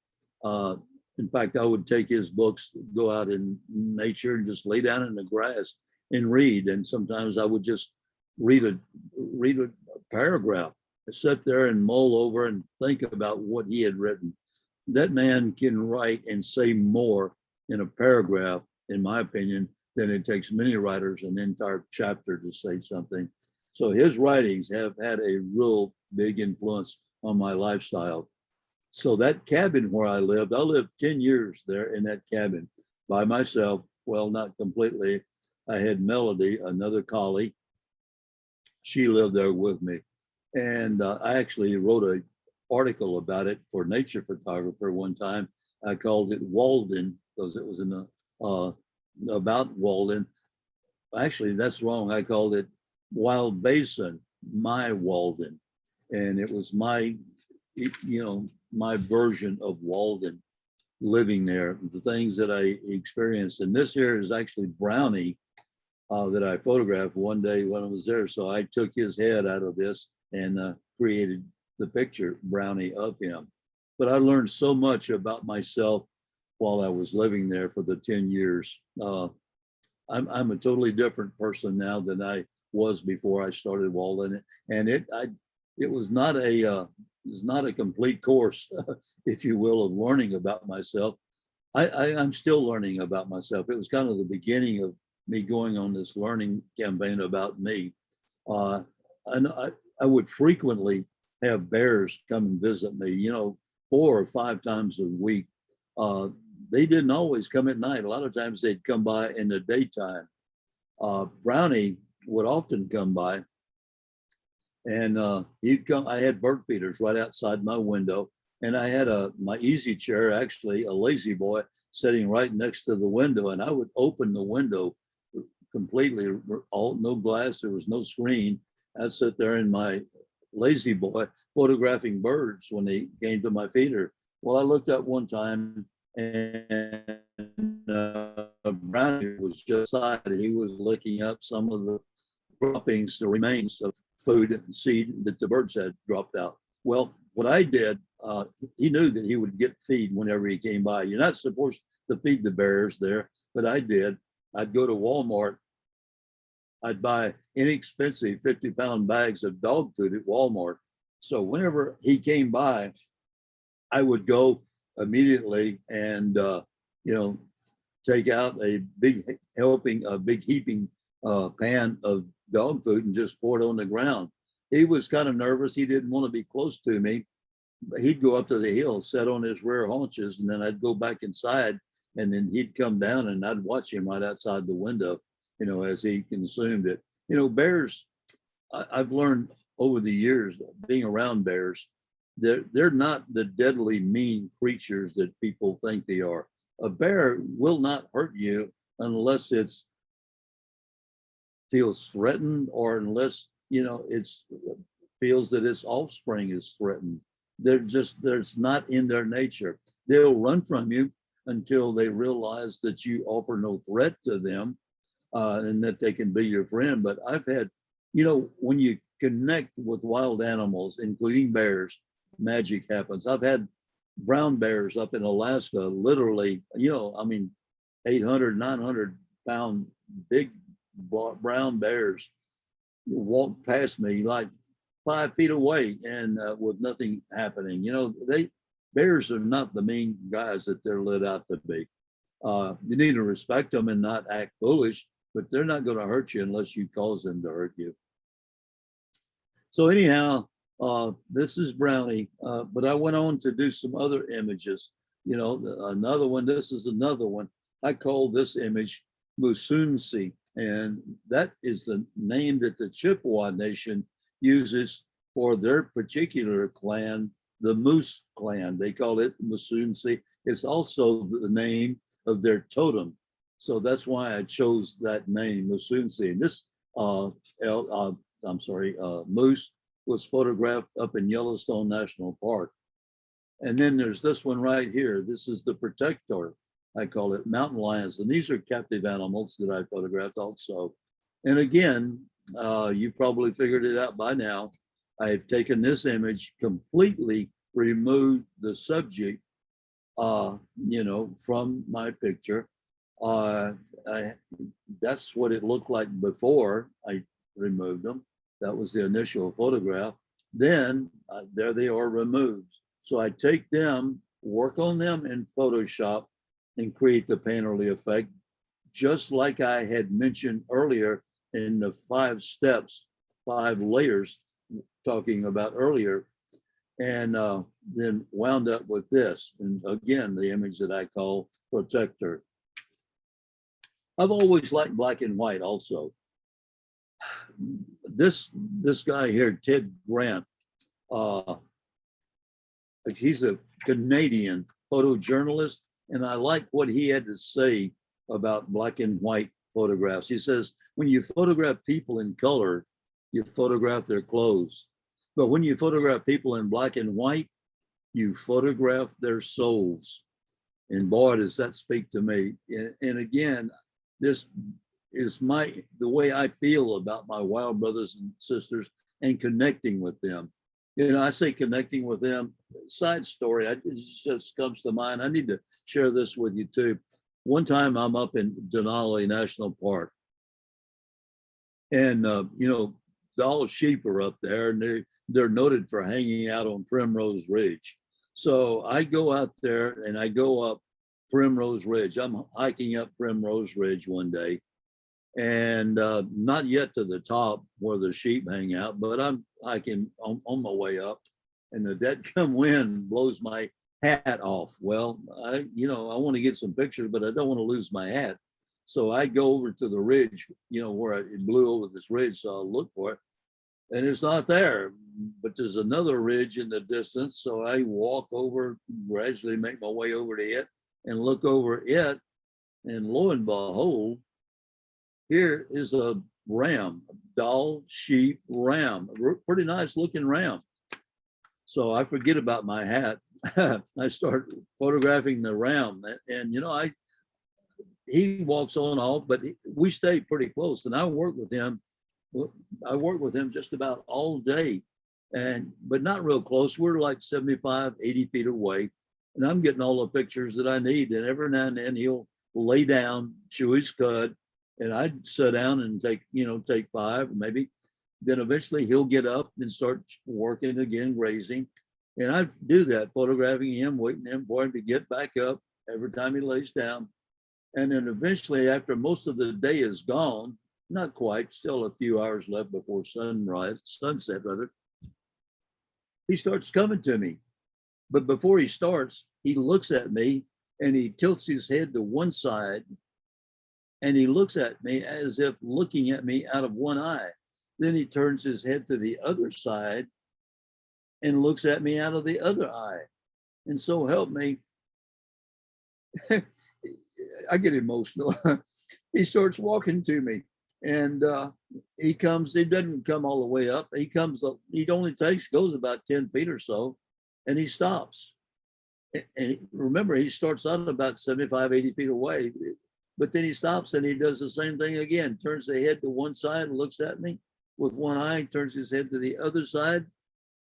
In fact, I would take his books, go out in nature and just lay down in the grass and read. And sometimes I would just read a paragraph, sit there and mull over and think about what he had written. That man can write and say more in a paragraph, in my opinion, than it takes many writers an entire chapter to say something. So his writings have had a real big influence on my lifestyle. So that cabin where I lived 10 years there in that cabin by myself. Well, not completely. I had Melody, another colleague. She lived there with me. And I actually wrote an article about it for Nature Photographer one time. I called it Walden because it was about Walden. Actually, that's wrong. I called it Wild Basin, my Walden. And it was my version of Walden living there, the things that I experienced. And this here is actually Brownie that I photographed one day when I was there. So I took his head out of this and created the picture, Brownie, of him. But I learned so much about myself while I was living there for the 10 years. I'm a totally different person now than I was before I started Weldon, and it was not a complete course, if you will, of learning about myself. I'm still learning about myself. It was kind of the beginning of me going on this learning campaign about me. And I would frequently have bears come and visit me, 4 or 5 times a week. They didn't always come at night. A lot of times they'd come by in the daytime. Brownie would often come by, and he'd come. I had bird feeders right outside my window, and I had my easy chair, actually a lazy boy, sitting right next to the window, and I would open the window completely, no glass, there was no screen. I'd sit there in my lazy boy photographing birds when they came to my feeder. Well, I looked up one time, and Brownie was just outside. He was licking up some of the droppings, the remains of food and seed that the birds had dropped out. Well, what I did, he knew that he would get feed whenever he came by. You're not supposed to feed the bears there, but I did. I'd go to Walmart. I'd buy inexpensive 50-pound bags of dog food at Walmart. So whenever he came by, I would go immediately and, take out a big heaping pan of dog food and just pour it on the ground. He was kind of nervous. He didn't want to be close to me. But he'd go up to the hill, sit on his rear haunches, and then I'd go back inside, and then he'd come down and I'd watch him right outside the window, as he consumed it. Bears, I've learned over the years being around bears, they're not the deadly mean creatures that people think they are. A bear will not hurt you unless it feels threatened, or unless it feels that its offspring is threatened. There's not in their nature. They'll run from you until they realize that you offer no threat to them, and that they can be your friend. But I've had, when you connect with wild animals, including bears, magic happens. I've had brown bears up in Alaska, literally, 800, 900 pound big brown bears walk past me like 5 feet away, and with nothing happening. Bears are not the mean guys that they're lit out to be. You need to respect them and not act foolish, but they're not going to hurt you unless you cause them to hurt you. So anyhow, this is Brownie, but I went on to do some other images. Another one, this is another one. I call this image Musunsi, and that is the name that the Chippewa Nation uses for their particular clan, the Moose clan. They call it Musunsi. It's also the name of their totem. So that's why I chose that name, Musunsi. And this moose was photographed up in Yellowstone National Park. And then there's this one right here. This is the protector. I call it mountain lions. And these are captive animals that I photographed also. And again, you probably figured it out by now. I've taken this image, completely removed the subject, from my picture. That's what it looked like before I removed them. That was the initial photograph. Then there they are removed. So I take them, work on them in Photoshop, and create the painterly effect, just like I had mentioned earlier in the 5 steps, 5 layers talking about earlier, and then wound up with this. And again, the image that I call Protector. I've always liked black and white also. This guy here, Ted Grant, he's a Canadian photojournalist, and I like what he had to say about black and white photographs. He says, when you photograph people in color, you photograph their clothes. But when you photograph people in black and white, you photograph their souls. And boy, does that speak to me. And again, this is the way I feel about my wild brothers and sisters and connecting with them. I say connecting with them. Side story, it just comes to mind. I need to share this with you too. One time I'm up in Denali National Park, and all sheep are up there, and they're noted for hanging out on Primrose Ridge. So I go out there and I go up Primrose Ridge. I'm hiking up Primrose Ridge one day, and not yet to the top where the sheep hang out, but I'm hiking on my way up, and the dead-come wind blows my hat off. Well, I want to get some pictures, but I don't want to lose my hat. So I go over to the ridge, where it blew over this ridge, so I'll look for it, and it's not there, but there's another ridge in the distance. So I walk over, gradually make my way over to it and look over it, and lo and behold, here is a ram, a doll sheep ram, a pretty nice looking ram. So I forget about my hat. I start photographing the ram, and he walks on off, but we stay pretty close, and I work with him just about all day, but not real close. We're like 75, 80 feet away, and I'm getting all the pictures that I need. And every now and then he'll lay down, chew his cud, and I'd sit down and take 5 maybe. Then eventually he'll get up and start working again, grazing. And I do that, photographing him, waiting for him to get back up every time he lays down. And then eventually, after most of the day is gone, not quite, still a few hours left before sunset rather, he starts coming to me. But before he starts, he looks at me and he tilts his head to one side, and he looks at me as if looking at me out of one eye. Then he turns his head to the other side and looks at me out of the other eye. And so help me, I get emotional. He starts walking to me, and he doesn't come all the way up. He only goes about 10 feet or so, and he stops. And remember, he starts out about 75, 80 feet away, but then he stops and he does the same thing again, turns the head to one side and looks at me with one eye, turns his head to the other side,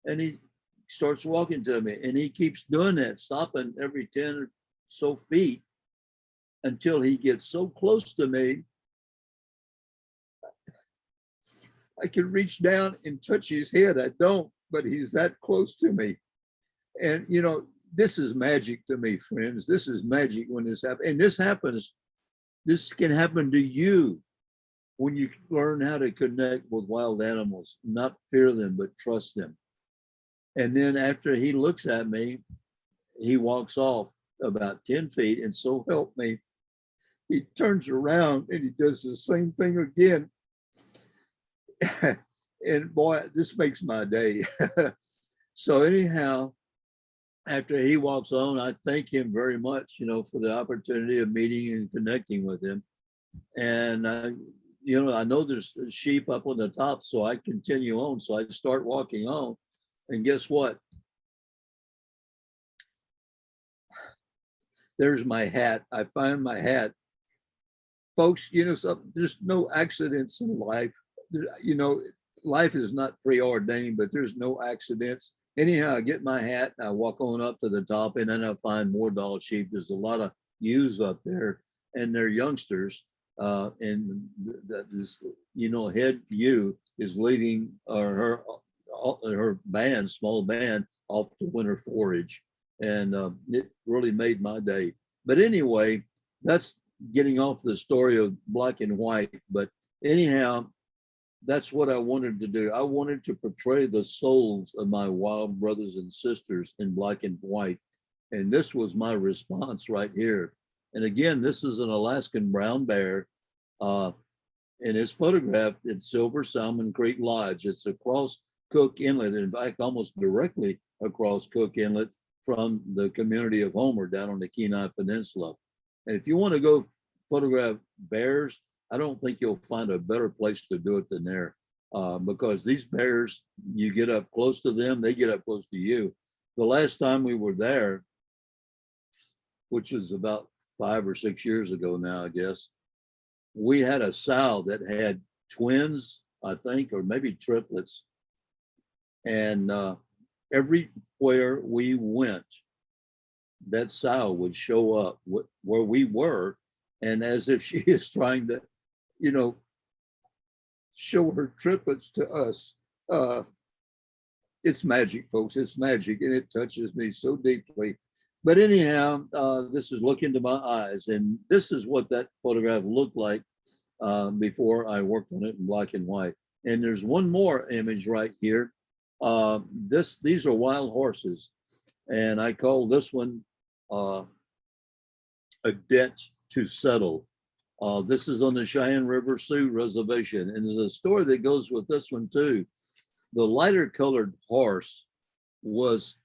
and he starts walking to me. And he keeps doing that, stopping every 10 or so feet until he gets so close to me, I can reach down and touch his head. I don't, but he's that close to me. And, this is magic to me, friends. This is magic when this happens. And this can happen to you when you learn how to connect with wild animals, not fear them, but trust them. And then after he looks at me, he walks off about 10 feet. And so help me, he turns around and he does the same thing again. And boy, this makes my day. So anyhow, after he walks on, I thank him very much, for the opportunity of meeting and connecting with him. And I know there's sheep up on the top, so I continue on. So I start walking on, and guess what? There's my hat. I find my hat. Folks, there's no accidents in life. Life is not preordained, but there's no accidents. Anyhow, I get my hat, I walk on up to the top, and then I find more doll sheep. There's a lot of ewes up there, and they're youngsters. And this, head ewe is leading her band, small band, off to winter forage. And it really made my day. But anyway, that's getting off the story of black and white. But anyhow, that's what I wanted to do. I wanted to portray the souls of my wild brothers and sisters in black and white. And this was my response right here. And again, this is an Alaskan brown bear. And it's photographed at Silver Salmon Creek Lodge. It's across Cook Inlet, in fact, almost directly across Cook Inlet from the community of Homer down on the Kenai Peninsula. And if you want to go photograph bears, I don't think you'll find a better place to do it than there, because these bears, you get up close to them, they get up close to you. The last time we were there, which is about 5 or 6 years ago now, I guess, we had a sow that had twins, I think, or maybe triplets. And everywhere we went, that sow would show up where we were, and as if she is trying to, you know, show her triplets to us. It's magic, folks. It's magic, and it touches me so deeply. But anyhow, this is Look Into My Eyes, and this is what that photograph looked like before I worked on it in black and white. And there's one more image right here. These are wild horses, and I call this one a debt to settle. This is on the Cheyenne River Sioux Reservation, and there's a story that goes with this one too. The lighter colored horse was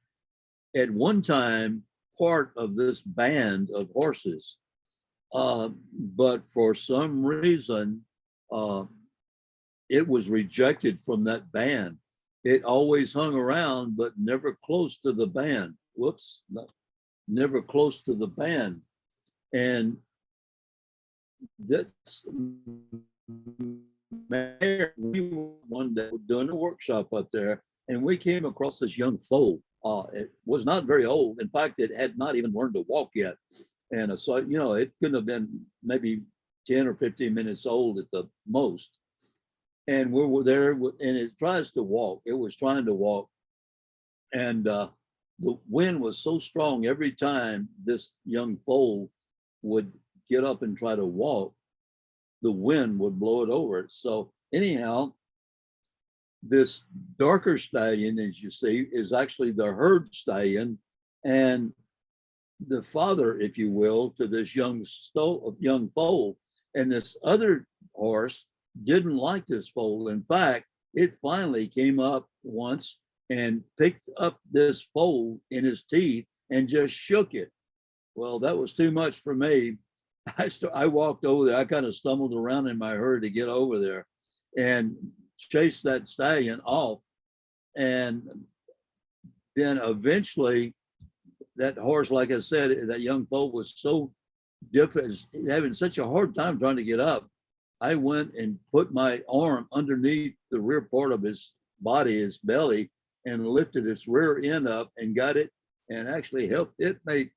at one time part of this band of horses, but for some reason, it was rejected from that band. It always hung around, but never close to the band. Whoops, never close to the band. And that's we were one day doing a workshop up there, and we came across this young foal. It was not very old. In fact, it had not even learned to walk yet. And so, you know, it couldn't have been maybe 10 or 15 minutes old at the most. And we were there, and it tries to walk. It was trying to walk. And the wind was so strong every time this young foal would get up and try to walk, the wind would blow it over it. So anyhow, this darker stallion, as you see, is actually the herd stallion, and the father, if you will, to this young foal. And this other horse didn't like this foal. In fact, it finally came up once and picked up this foal in his teeth and just shook it. Well, that was too much for me. I walked over there. I kind of stumbled around in my hurry to get over there and chased that stallion off. And then eventually that horse, like I said, that young foal was so different, having such a hard time trying to get up. I went and put my arm underneath the rear part of his body, his belly, and lifted its rear end up and got it, and actually helped it make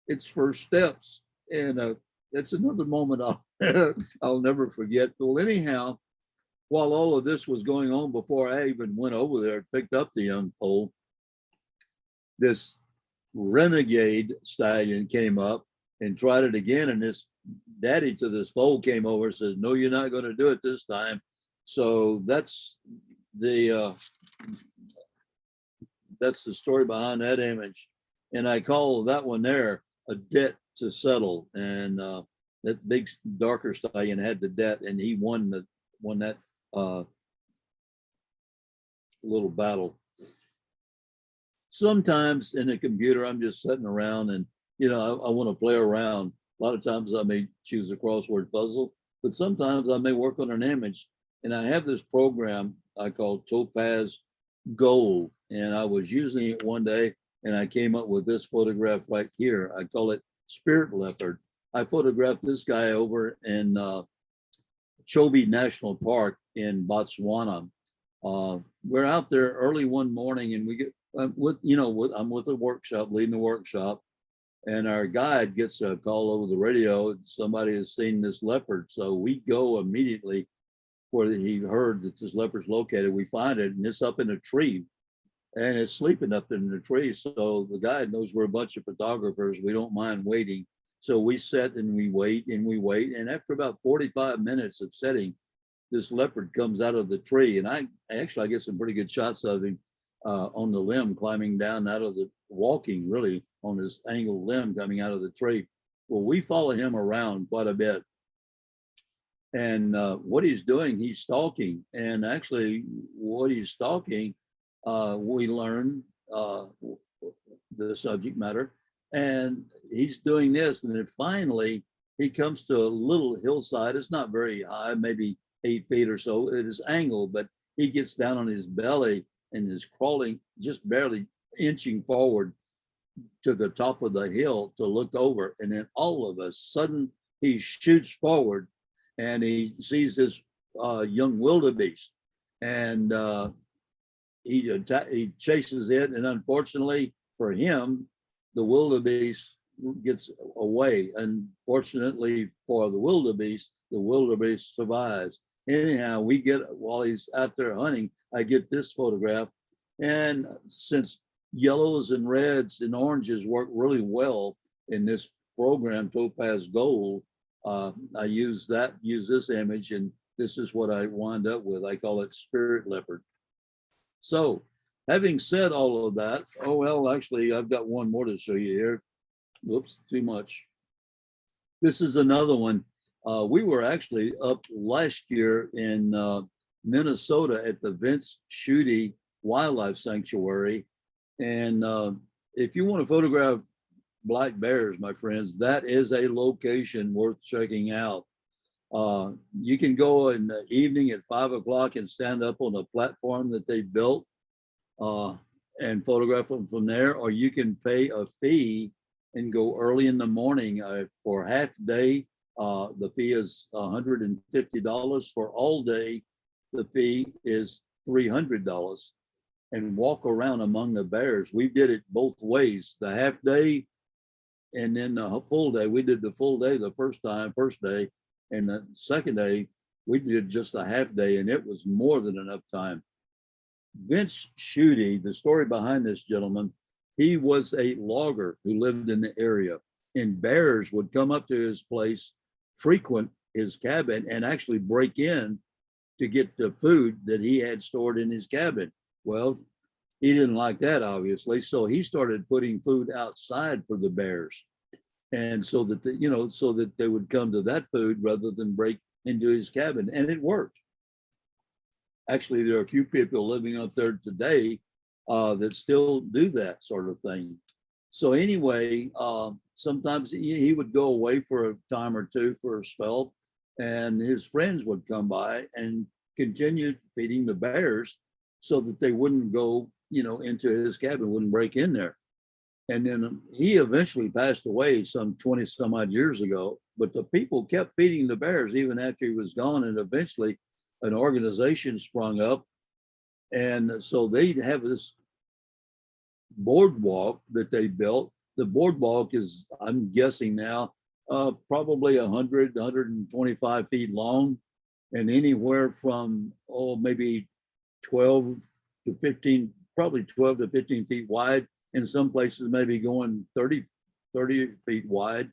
its first steps. And that's another moment I'll never forget. Well, anyhow, while all of this was going on, before I even went over there and picked up the young foal, this renegade stallion came up and tried it again. And this daddy to this foal came over and says, "No, you're not going to do it this time." So that's the story behind that image. And I call that one there a debt to settle. And that big darker stallion had the debt, and he won that little battle. Sometimes in the computer, I'm just sitting around and, you know, I want to play around. A lot of times I may choose a crossword puzzle, but sometimes I may work on an image. And I have this program I call Topaz Gold. And I was using it one day, and I came up with this photograph right here. I call it Spirit Leopard. I photographed this guy over in Chobe National Park in Botswana. We're out there early one morning, and we get I'm with a workshop, leading the workshop, and our guide gets a call over the radio. Somebody has seen this leopard, so we go immediately where he heard that this leopard's located. We find it, and it's up in a tree, and it's sleeping up in the tree. So the guide knows we're a bunch of photographers. We don't mind waiting. So we sit and we wait and we wait. And after about 45 minutes of sitting, this leopard comes out of the tree. And I get some pretty good shots of him on the limb, climbing down out of the, walking really on this angled limb coming out of the tree. Well, we follow him around quite a bit. And what he's doing, he's stalking. And actually what he's stalking, we learn the subject matter. And he's doing this, and then finally he comes to a little hillside. It's not very high, maybe 8 feet or so. It is angled, but he gets down on his belly and is crawling, just barely inching forward to the top of the hill to look over. And then all of a sudden he shoots forward, and he sees this young wildebeest. And he chases it, and unfortunately for him, the wildebeest gets away. Unfortunately for the wildebeest survives. Anyhow, we get, while he's out there hunting, I get this photograph, and since yellows and reds and oranges work really well in this program, Topaz Gold, I use this image, and this is what I wind up with. I call it Spirit Leopard. So having said all of that, oh, well, actually, I've got one more to show you here. Whoops, too much. This is another one. We were actually up last year in Minnesota at the Vince Schutte Wildlife Sanctuary. And if you want to photograph black bears, my friends, that is a location worth checking out. You can go in the evening at 5 o'clock and stand up on a platform that they built and photograph them from there, or you can pay a fee and go early in the morning for half day. The fee is $150. For all day, the fee is $300, and walk around among the bears. We did it both ways, the half day and then the full day. We did the full day the first day, and the second day we did just a half day, and it was more than enough time. Vince Schutte, the story behind this gentleman, he was a logger who lived in the area, and bears would come up to his place, frequent his cabin, and actually break in to get the food that he had stored in his cabin. Well, he didn't like that, obviously, so he started putting food outside for the bears, and so that so that they would come to that food rather than break into his cabin, and it worked. Actually, there are a few people living up there today that still do that sort of thing. So anyway, sometimes he would go away for a time or two for a spell, and his friends would come by and continue feeding the bears so that they wouldn't go, into his cabin, wouldn't break in there. And then he eventually passed away some 20 some odd years ago, but the people kept feeding the bears even after he was gone. And eventually an organization sprung up. And so they have this boardwalk that they built. The boardwalk is, I'm guessing now, probably 100, 125 feet long, and anywhere from, maybe 12 to 15, probably 12 to 15 feet wide. In some places, maybe going 30 feet wide,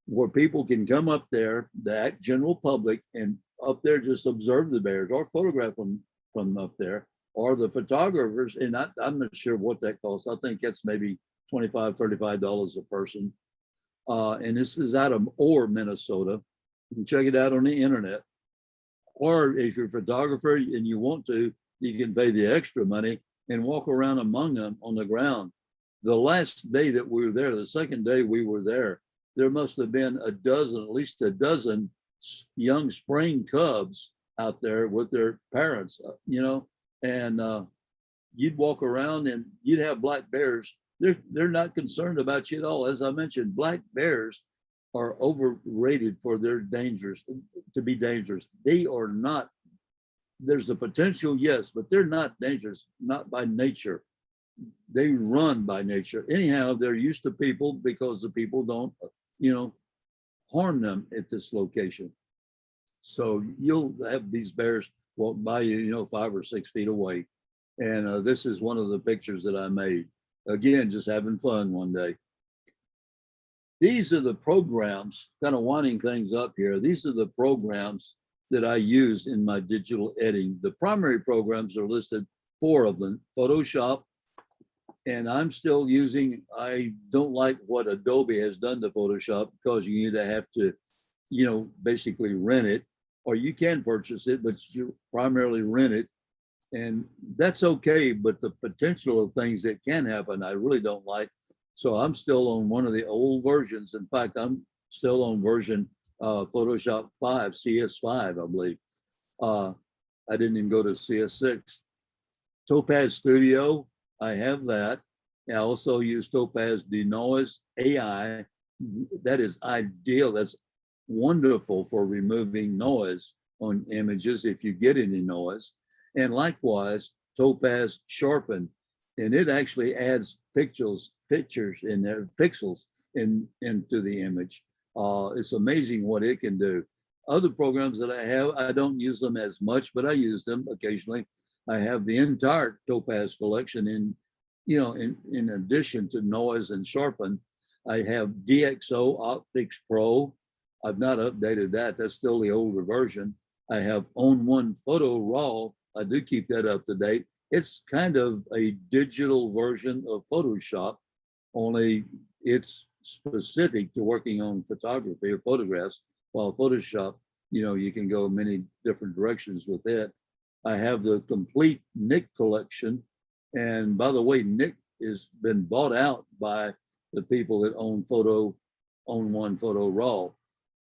where people can come up there, the general public, and up there just observe the bears or photograph them from up there, or the photographers. And I'm not sure what that costs. I think that's maybe $25, $35 a person. And this is out of Orr, Minnesota. You can check it out on the internet. Or if you're a photographer and you want to, you can pay the extra money and walk around among them on the ground. The last day that we were there, the second day we were there, there must have been at least a dozen young spring cubs out there with their parents, and you'd walk around and you'd have black bears. They're not concerned about you at all. As I mentioned, black bears are overrated for their dangers, to be dangerous. They are not. There's a potential, yes, but they're not dangerous, not by nature. They run by nature. Anyhow, they're used to people because the people don't, harm them at this location. So you'll have these bears walk by you, 5 or 6 feet away. And this is one of the pictures that I made. Again, just having fun one day. These are the programs, kind of winding things up here. These are the programs that I use in my digital editing. The primary programs are listed, 4 of them: Photoshop, and I'm still using, I don't like what Adobe has done to Photoshop, because you either have to, basically rent it, or you can purchase it, but you primarily rent it. And that's okay, but the potential of things that can happen, I really don't like. So I'm still on one of the old versions. In fact, I'm still on version Photoshop 5, CS5, I believe. I didn't even go to CS6. Topaz Studio, I have that. I also use Topaz Denoise AI. That is ideal. That's wonderful for removing noise on images if you get any noise. And likewise, topaz sharpened, and it actually adds pictures in there, pixels into the image. It's amazing what it can do. Other programs that I have, I don't use them as much, but I use them occasionally. I have the entire topaz collection in addition to noise and sharpen. I have DxO Optics Pro. I've not updated that. That's still the older version. I have Own One Photo Raw. I do keep that up to date. It's kind of a digital version of Photoshop, only it's specific to working on photography or photographs, while Photoshop, you can go many different directions with it. I have the complete Nick collection. And by the way, Nick has been bought out by the people that own One Photo Raw.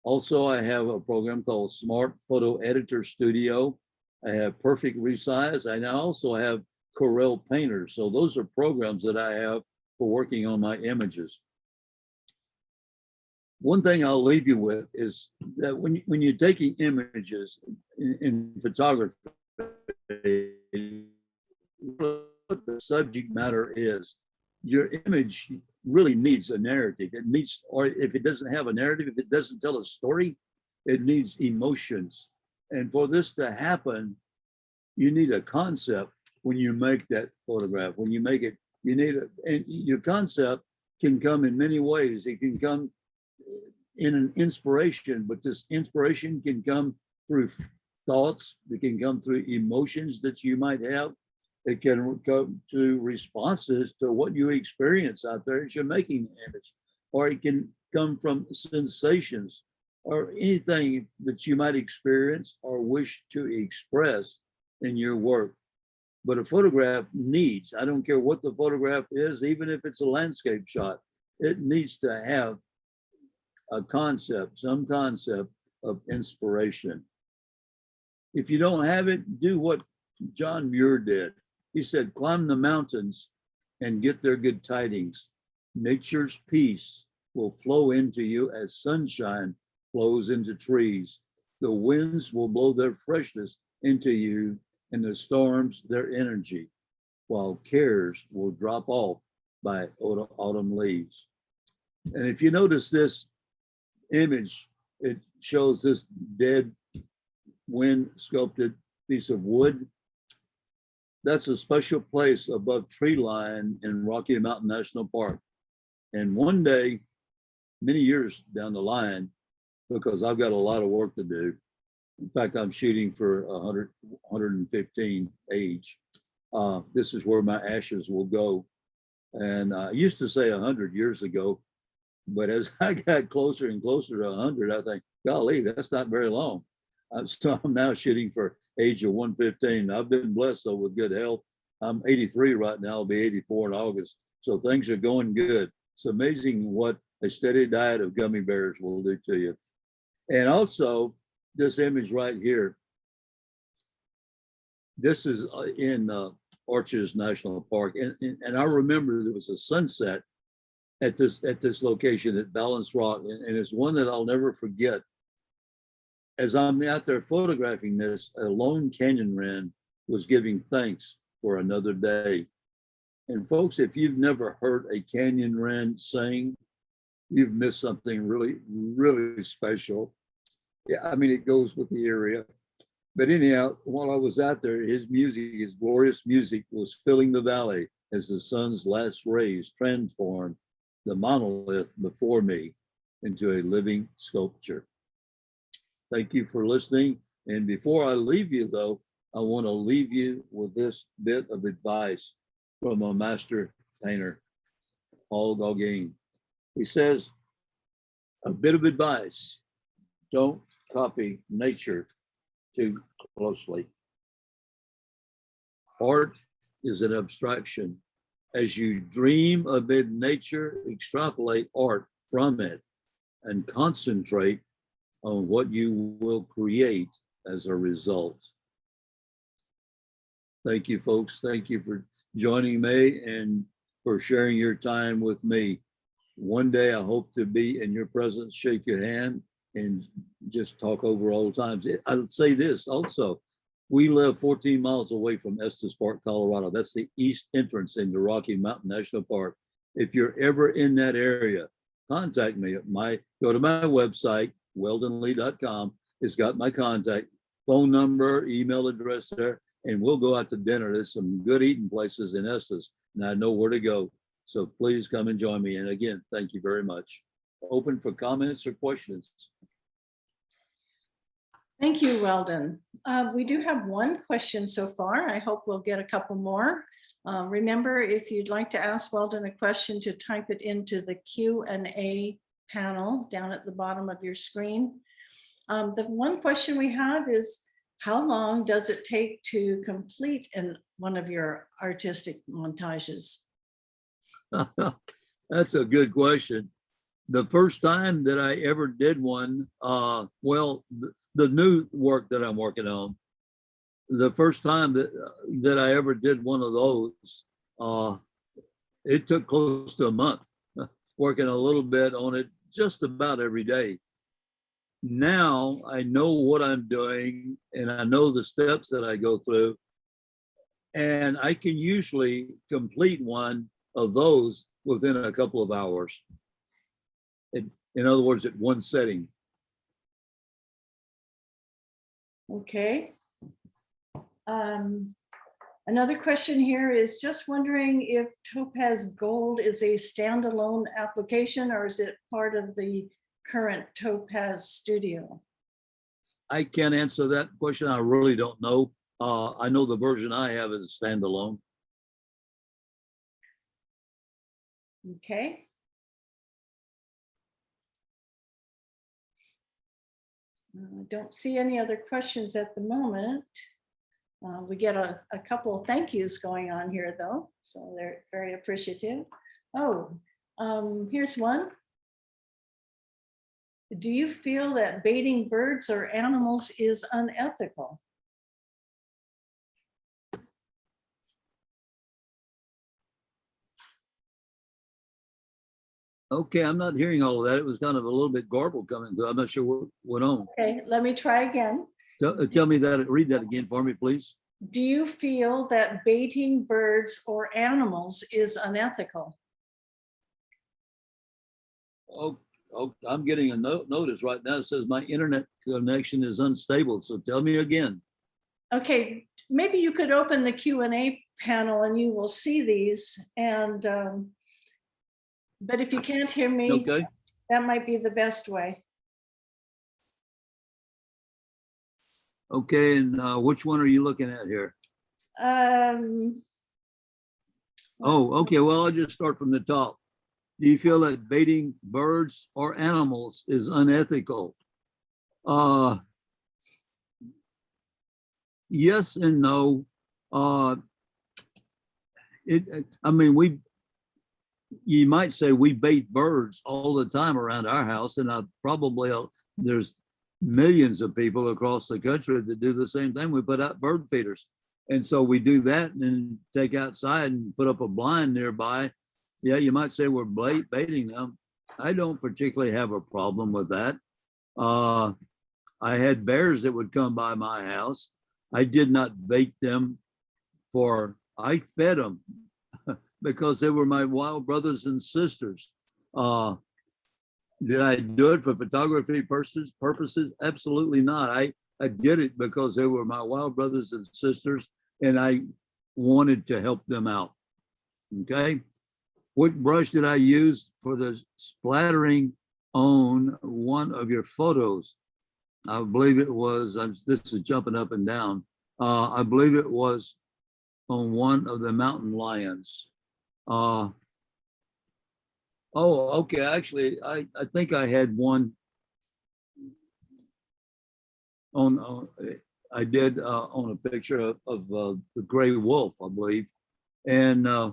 Also, I have a program called Smart Photo Editor Studio. I have Perfect Resize, and I also have Corel Painter. So those are programs that I have for working on my images. One thing I'll leave you with is that when you're taking images in photography, what the subject matter is, your image really needs a narrative. It needs, or if it doesn't have a narrative, if it doesn't tell a story, it needs emotions. And for this to happen, you need a concept when you make that photograph. When you make it, you need and your concept can come in many ways. It can come in an inspiration, but this inspiration can come through thoughts. It can come through emotions that you might have. It can come to responses to what you experience out there as you're making the image, or it can come from sensations or anything that you might experience or wish to express in your work. But a photograph needs, I don't care what the photograph is, even if it's a landscape shot, it needs to have a concept, some concept of inspiration. If you don't have it, do what John Muir did. He said, climb the mountains and get their good tidings. Nature's peace will flow into you as sunshine flows into trees. The winds will blow their freshness into you, and the storms their energy, while cares will drop off by autumn leaves. And if you notice this image, it shows this dead wind sculpted piece of wood. That's a special place above tree line in Rocky Mountain National Park. And one day, many years down the line, because I've got a lot of work to do. In fact, I'm shooting for 115 age. This is where my ashes will go. And I used to say 100 years ago, but as I got closer and closer to 100, I think, golly, that's not very long. So I'm now shooting for age of 115. I've been blessed though with good health. I'm 83 right now. I'll be 84 in August. So things are going good. It's amazing what a steady diet of gummy bears will do to you. And also this image right here, this is in Orchid National Park. And I remember there was a sunset at this location at Balance Rock. And it's one that I'll never forget. As I'm out there photographing this, a lone canyon wren was giving thanks for another day. And folks, if you've never heard a canyon wren sing, you've missed something really, really special. Yeah, I mean, it goes with the area. But anyhow, while I was out there, his music, his glorious music was filling the valley as the sun's last rays transformed the monolith before me into a living sculpture. Thank you for listening. And before I leave you, though, I want to leave you with this bit of advice from a master painter, Paul Gauguin. He says, a bit of advice, don't copy nature too closely. Art is an abstraction. As you dream amid nature, extrapolate art from it and concentrate on what you will create as a result. Thank you, folks. Thank you for joining me and for sharing your time with me. One day I hope to be in your presence, shake your hand, and just talk over old times. I'll say this also, We live 14 miles away from Estes Park, Colorado. That's the east entrance into Rocky Mountain National Park. If you're ever in that area, contact me. Go to my website, weldonlee.com. It's got my contact phone number, email address there, and we'll go out to dinner. There's some good eating places in Estes, and I know where to go. So please come and join me. And again, thank you very much. Open for comments or questions. Thank you, Weldon. We do have one question so far. I hope we'll get a couple more. Remember, if you'd like to ask Weldon a question, to type it into the Q&A panel down at the bottom of your screen. The one question we have is, how long does it take to complete one of your artistic montages? That's a good question. The first time that I ever did one, well, the new work that I'm working on, the first time that I ever did one of those, it took close to a month, working a little bit on it just about every day. Now I know what I'm doing and I know the steps that I go through, and I can usually complete one of those within a couple of hours. In other words, at one setting. Okay. Another question here is just wondering if Topaz Gold is a standalone application or is it part of the current Topaz studio? I can't answer that question. I really don't know. I know the version I have is standalone. Okay. I don't see any other questions at the moment. We get a couple of thank yous going on here though, so they're very appreciative. Oh, here's one. Do you feel that baiting birds or animals is unethical? Okay, I'm not hearing all of that. It was kind of a little bit garbled coming through. I'm not sure what went on. Okay, let me try again. Tell me that, read that again for me, please. Do you feel that baiting birds or animals is unethical? Oh, I'm getting a notice right now. It says my internet connection is unstable. So tell me again. Okay, maybe you could open the Q&A panel and you will see these. And but if you can't hear me, Okay. that might be the best way. Okay, and which one are you looking at here? Oh, okay. Well, I'll just start from the top. Do you feel that baiting birds or animals is unethical? Yes and no. I mean, you might say we bait birds all the time around our house, and there's millions of people across the country that do the same thing. We put out bird feeders. And so we do that and then take outside and put up a blind nearby. Yeah, you might say we're baiting them. I don't particularly have a problem with that. I had bears that would come by my house. I did not bait them I fed them because they were my wild brothers and sisters. Did I do it for photography purposes? Absolutely not. I did it because they were my wild brothers and sisters and I wanted to help them out. Okay. What brush did I use for the splattering on one of your photos? I believe it was, this is jumping up and down. I believe it was on one of the mountain lions. Oh, okay. Actually, I think I had one on I did on a picture of the gray wolf, I believe. And I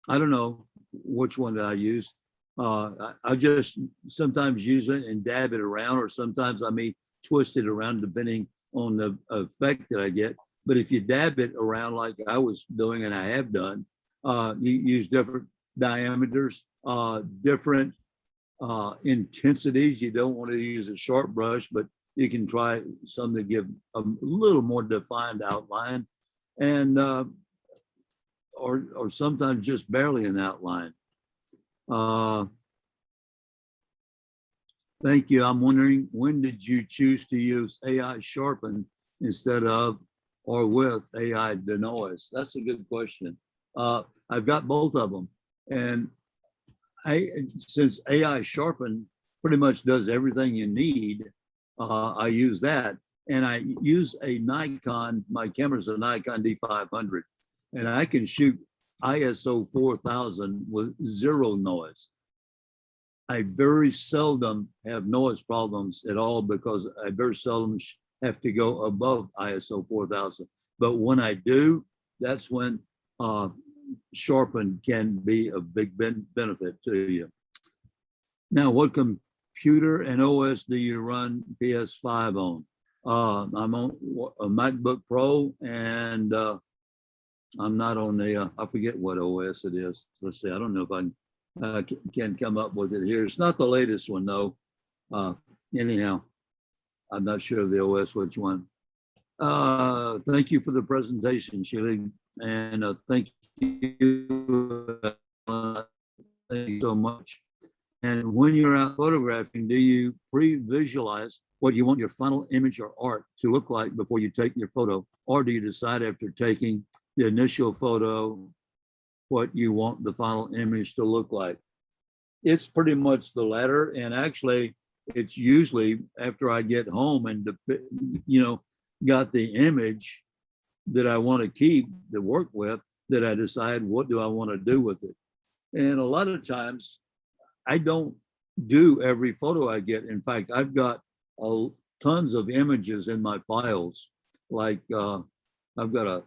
don't know which one that I used. I just sometimes use it and dab it around, or sometimes I may twist it around depending on the effect that I get. But if you dab it around like I was doing and I have done, you use different diameters, different intensities. You don't want to use a sharp brush, but You can try some that give a little more defined outline, and or sometimes just barely an outline. Thank you. I'm wondering, when did you choose to use AI sharpen instead of or with AI denoise? That's a good question. I've got both of them, and since AI sharpen pretty much does everything you need, I use that, and I use a Nikon. My camera's a Nikon D500, and I can shoot ISO 4000 with zero noise. I very seldom have noise problems at all because I very seldom have to go above ISO 4000. But when I do, that's when sharpen can be a big benefit to you. Now, what computer and OS do you run PS5 on? I'm on a MacBook Pro, and I'm not on the, I forget what OS it is. Let's see, I don't know if I can come up with it here. It's not the latest one though. Anyhow, I'm not sure of the OS which one. Thank you for the presentation, Shirley, and thank you. Thank you so much. And when you're out photographing, do you pre-visualize what you want your final image or art to look like before you take your photo? Or do you decide after taking the initial photo what you want the final image to look like? It's pretty much the latter. And actually, it's usually after I get home and, got the image that I want to keep, to work with, that I decide what do I want to do with it. And a lot of times, I don't do every photo I get. In fact, I've got tons of images in my files. Like I've got a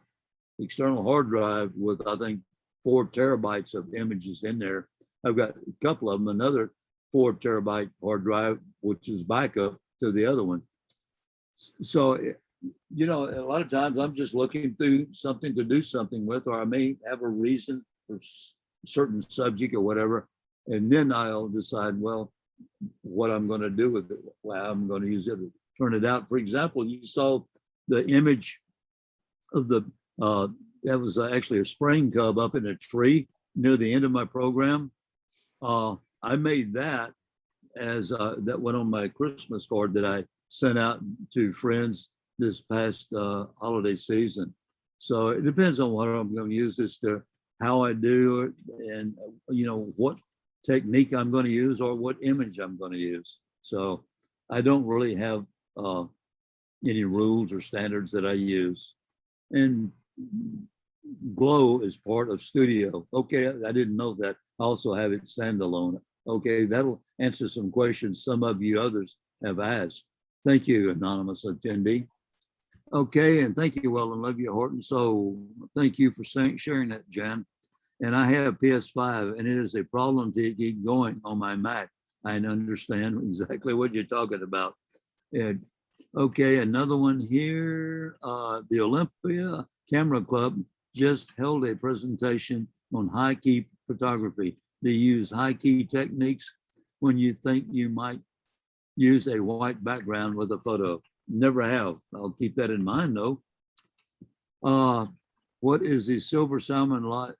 external hard drive with, I think, 4 terabytes of images in there. I've got a couple of them, another 4 terabyte hard drive, which is backup to the other one. So, a lot of times I'm just looking through something to do something with, or I may have a reason for a certain subject or whatever. And then I'll decide, well, what I'm going to do with it, how I'm going to use it, turn it out. For example, you saw the image of the, that was actually a spring cub up in a tree near the end of my program. I made that as that went on my Christmas card that I sent out to friends this past holiday season. So it depends on what I'm going to use this to, how I do it, and what technique I'm going to use or what image I'm going to use. So I don't really have any rules or standards that I use. And Glow is part of Studio. Okay, I didn't know that. I also have it standalone. Okay, that'll answer some questions some of you others have asked. Thank you, anonymous attendee. Okay, and thank you, Weldon, love you, heart and soul. Thank you for sharing that, Jan. And I have PS5, and it is a problem to keep going on my Mac. I understand exactly what you're talking about. And okay, another one here. The Olympia Camera Club just held a presentation on high key photography. They use high key techniques when you think you might use a white background with a photo. Never have. I'll keep that in mind though. What is the Silver Salmon Lodge?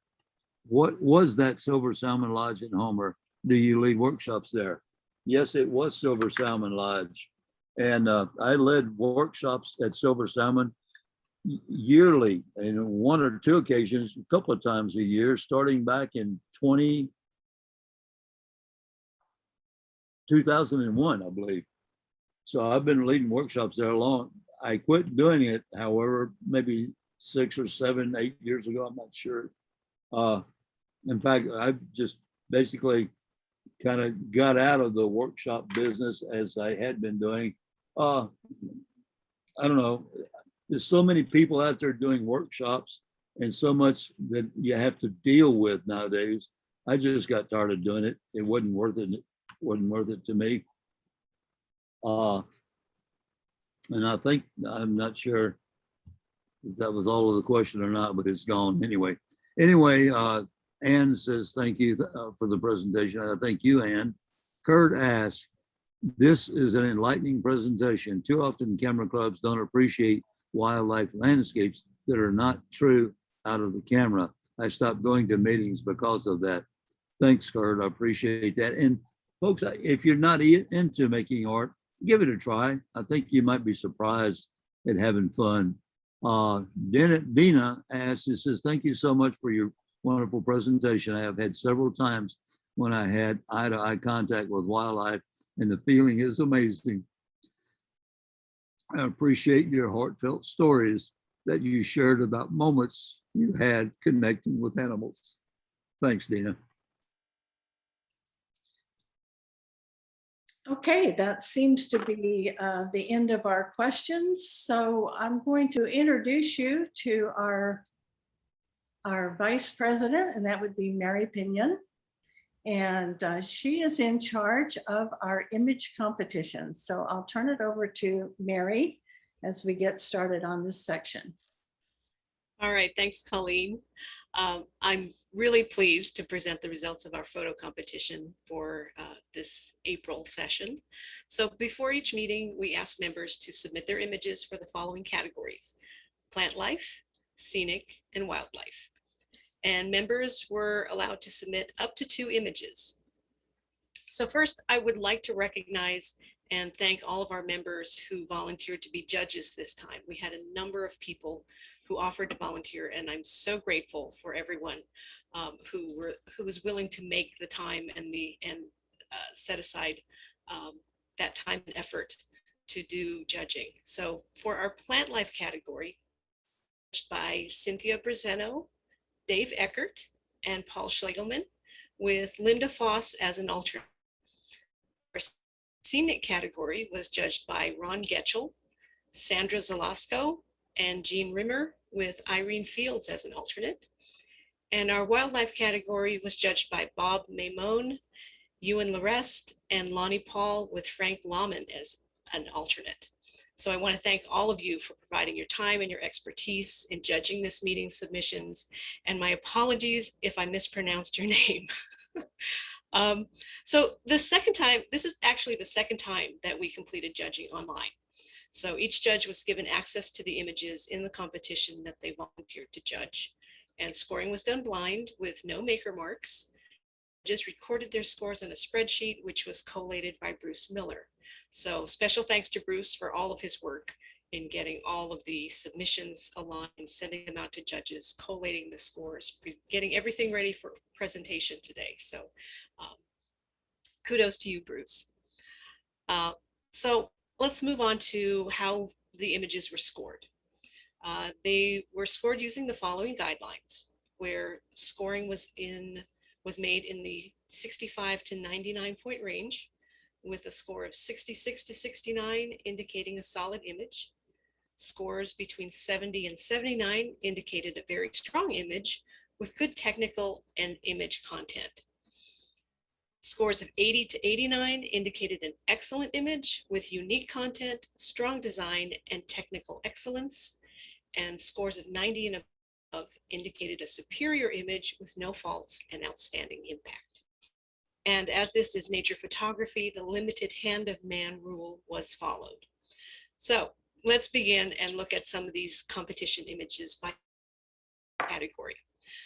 What was that Silver Salmon Lodge in Homer? Do you lead workshops there? Yes, it was Silver Salmon Lodge. And I led workshops at Silver Salmon yearly, and 1 or 2 occasions, a couple of times a year, starting back in 2001, I believe. So I've been leading workshops there long. I quit doing it, however, maybe 6 or 7, 8 years ago, I'm not sure. In fact, I've just basically kind of got out of the workshop business as I had been doing. I don't know. There's so many people out there doing workshops and so much that you have to deal with nowadays. I just got tired of doing it. It wasn't worth it. It wasn't worth it to me. And I think, I'm not sure if that was all of the question or not, but it's gone anyway. Anyway, Ann says, thank you for the presentation. I thank you, Ann. Kurt asks, This is an enlightening presentation. Too often camera clubs don't appreciate wildlife landscapes that are not true out of the camera. I stopped going to meetings because of that. Thanks, Kurt. I appreciate that. And folks, if you're not into making art, give it a try. I think you might be surprised at having fun. Dina asks, she says, thank you so much for your wonderful presentation. I have had several times when I had eye-to-eye contact with wildlife, and the feeling is amazing. I appreciate your heartfelt stories that you shared about moments you had connecting with animals. Thanks, Dina. Okay, that seems to be the end of our questions. So I'm going to introduce you to our vice president, and that would be Mary Pinion. And she is in charge of our image competition. So I'll turn it over to Mary as we get started on this section. All right, thanks, Colleen. I'm really pleased to present the results of our photo competition for this April session. So before each meeting, we ask members to submit their images for the following categories: plant life, scenic, and wildlife. And members were allowed to submit up to 2 images. So first, I would like to recognize and thank all of our members who volunteered to be judges this time. We had a number of people who offered to volunteer, and I'm so grateful for everyone who was willing to make the time and set aside that time and effort to do judging. So for our plant life category, judged by Cynthia Brazeno, Dave Eckert, and Paul Schlegelman, with Linda Foss as an alternate. Our scenic category was judged by Ron Getchell, Sandra Zalasco, and Jean Rimmer, with Irene Fields as an alternate. And our wildlife category was judged by Bob Maimone, Ewan Larest, and Lonnie Paul, with Frank Lahman as an alternate. So I want to thank all of you for providing your time and your expertise in judging this meeting's submissions. And my apologies if I mispronounced your name. So this is actually the second time that we completed judging online. So each judge was given access to the images in the competition that they volunteered to judge. And scoring was done blind with no maker marks. Just recorded their scores on a spreadsheet, which was collated by Bruce Miller. So special thanks to Bruce for all of his work in getting all of the submissions aligned, sending them out to judges, collating the scores, getting everything ready for presentation today. So kudos to you, Bruce. So let's move on to how the images were scored. They were scored using the following guidelines, where scoring was made in the 65 to 99 point range, with a score of 66 to 69 indicating a solid image. Scores between 70 and 79 indicated a very strong image with good technical and image content. Scores of 80 to 89 indicated an excellent image with unique content, strong design, and technical excellence. And scores of 90 and above indicated a superior image with no faults and outstanding impact. And as this is nature photography, the limited hand of man rule was followed. So let's begin and look at some of these competition images by category.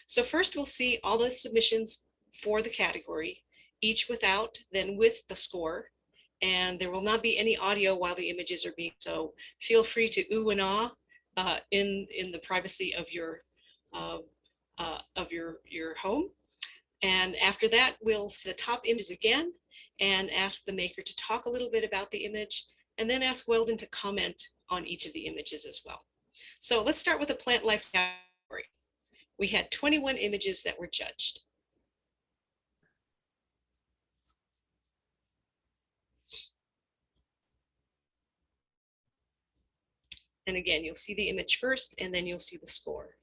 So first we'll see all the submissions for the category, each without, then with the score. And there will not be any audio while the images are being, so feel free to ooh and ah in the privacy of your home. And after that, we'll see the top images again and ask the maker to talk a little bit about the image, and then ask Weldon to comment on each of the images as well. So let's start with the plant life category. We had 21 images that were judged. And again, you'll see the image first, and then you'll see the score.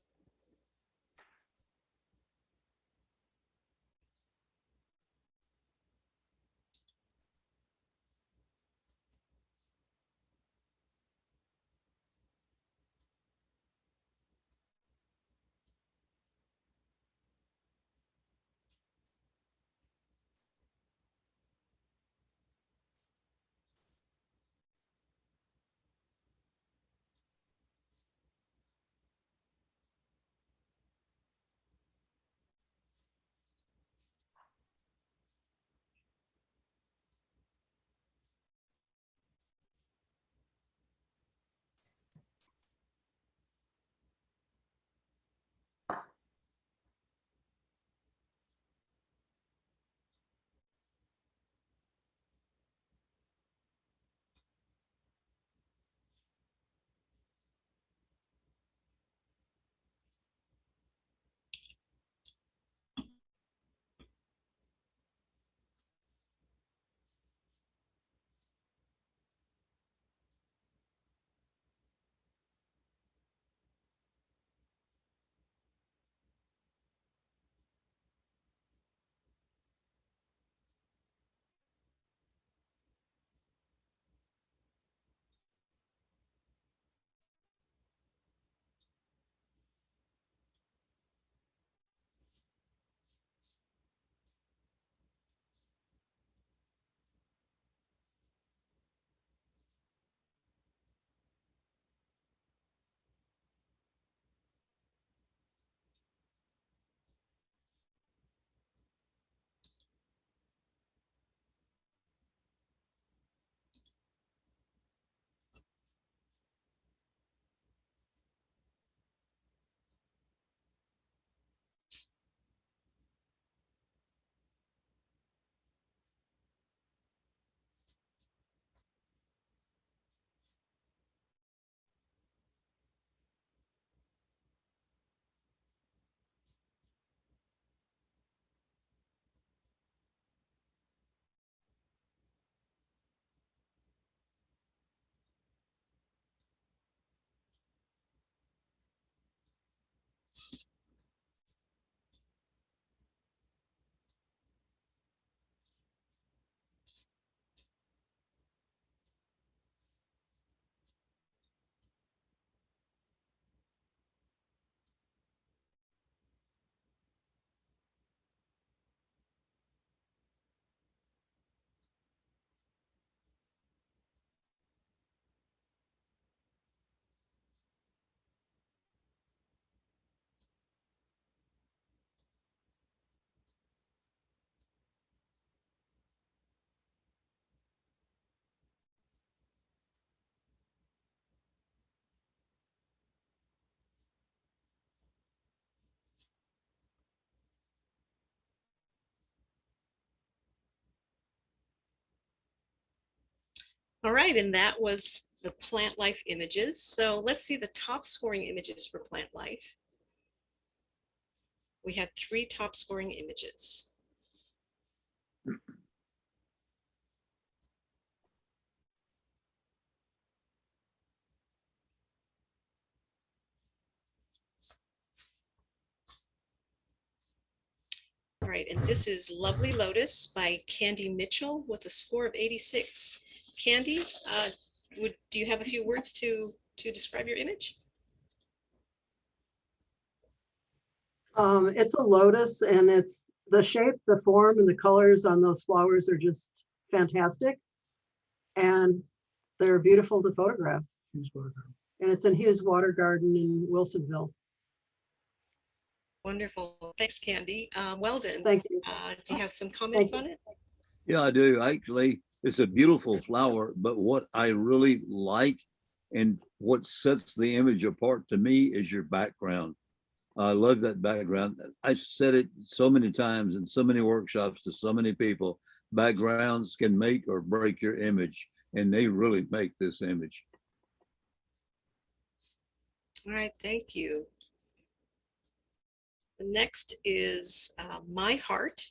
All right, and that was the plant life images. So let's see the top scoring images for plant life. We had 3 top scoring images. All right, and this is Lovely Lotus by Candy Mitchell with a score of 86. Candy, do you have a few words to describe your image? It's a lotus, and it's the shape, the form, and the colors on those flowers are just fantastic. And they're beautiful to photograph. And it's in Hughes Water Garden in Wilsonville. Wonderful. Thanks, Candy. Weldon, Thank you. do you have some comments on it? Yeah, I do. Actually, it's a beautiful flower, but what I really like and what sets the image apart to me is your background. I love that background. I've said it so many times in so many workshops to so many people. Backgrounds can make or break your image, and they really make this image. All right, thank you. The next is My Heart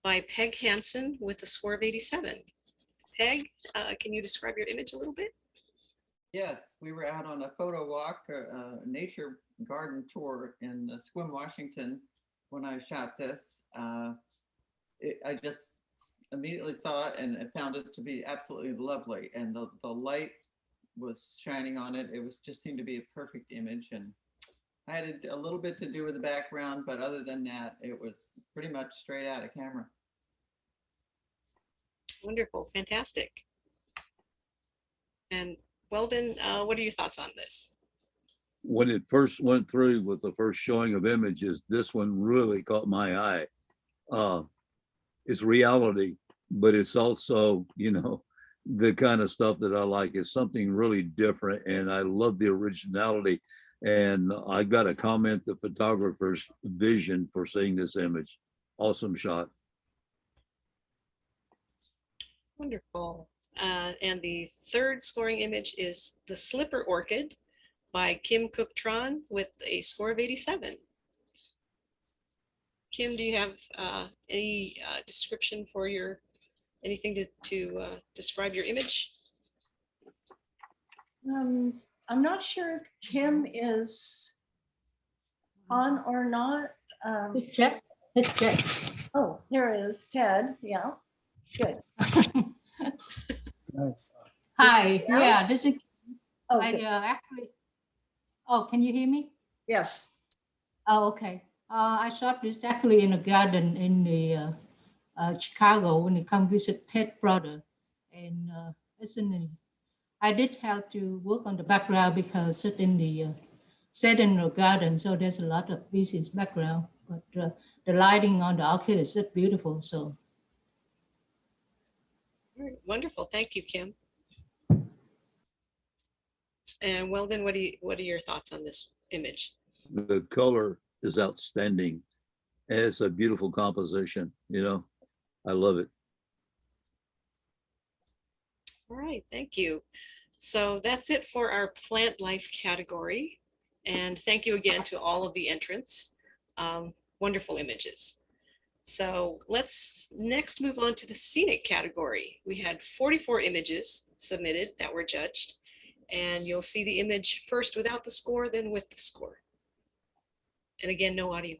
by Peg Hansen with a score of 87. Peg, can you describe your image a little bit? Yes, we were out on a photo walk, nature garden tour in Sequim, Washington when I shot this. I just immediately saw it and found it to be absolutely lovely. And the light was shining on it. It was just seemed to be a perfect image. And I had a little bit to do with the background, but other than that, it was pretty much straight out of camera. Wonderful, fantastic. And Weldon, what are your thoughts on this? When it first went through with the first showing of images, this one really caught my eye. It's reality, but it's also, you know, the kind of stuff that I like is something really different. And I love the originality. And I got to comment the photographer's vision for seeing this image. Awesome shot. Wonderful. And the third scoring image is The Slipper Orchid by Kim Kuktron with a score of 87. Kim, do you have any description for anything to describe your image? I'm not sure if Kim is on or not. It's Jack. It's Jack. Oh, here is Ted. Yeah, good. Hi. Yeah? Yeah, this is Oh, I good. actually. Oh, can you hear me? Yes. Oh, okay. I shot this actually in a garden in the Chicago when I come visit Ted's brother, and it's in the. I did have to work on the background because it's in the set in the garden, so there's a lot of busy background. But the lighting on the orchid is just beautiful. So. All right, wonderful. Thank you, Kim. And Weldon, what are your thoughts on this image? The color is outstanding. It's a beautiful composition, you know, I love it. All right, thank you. So that's it for our plant life category. And thank you again to all of the entrants. Wonderful images. So let's next move on to the scenic category. We had 44 images submitted that were judged. And you'll see the image first without the score, then with the score. And again, no audio.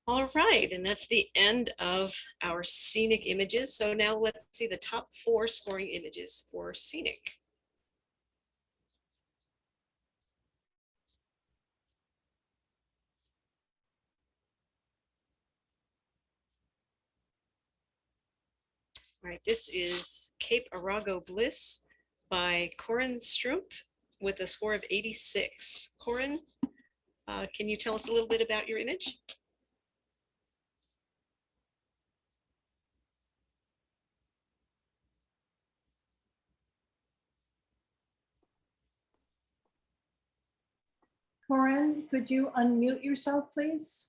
All right, and that's the end of our scenic images. So now let's see the top 4 scoring images for scenic. All right, this is Cape Arago Bliss by Corin Stroup with a score of 86. Corin, can you tell us a little bit about your image? Corin, could you unmute yourself, please?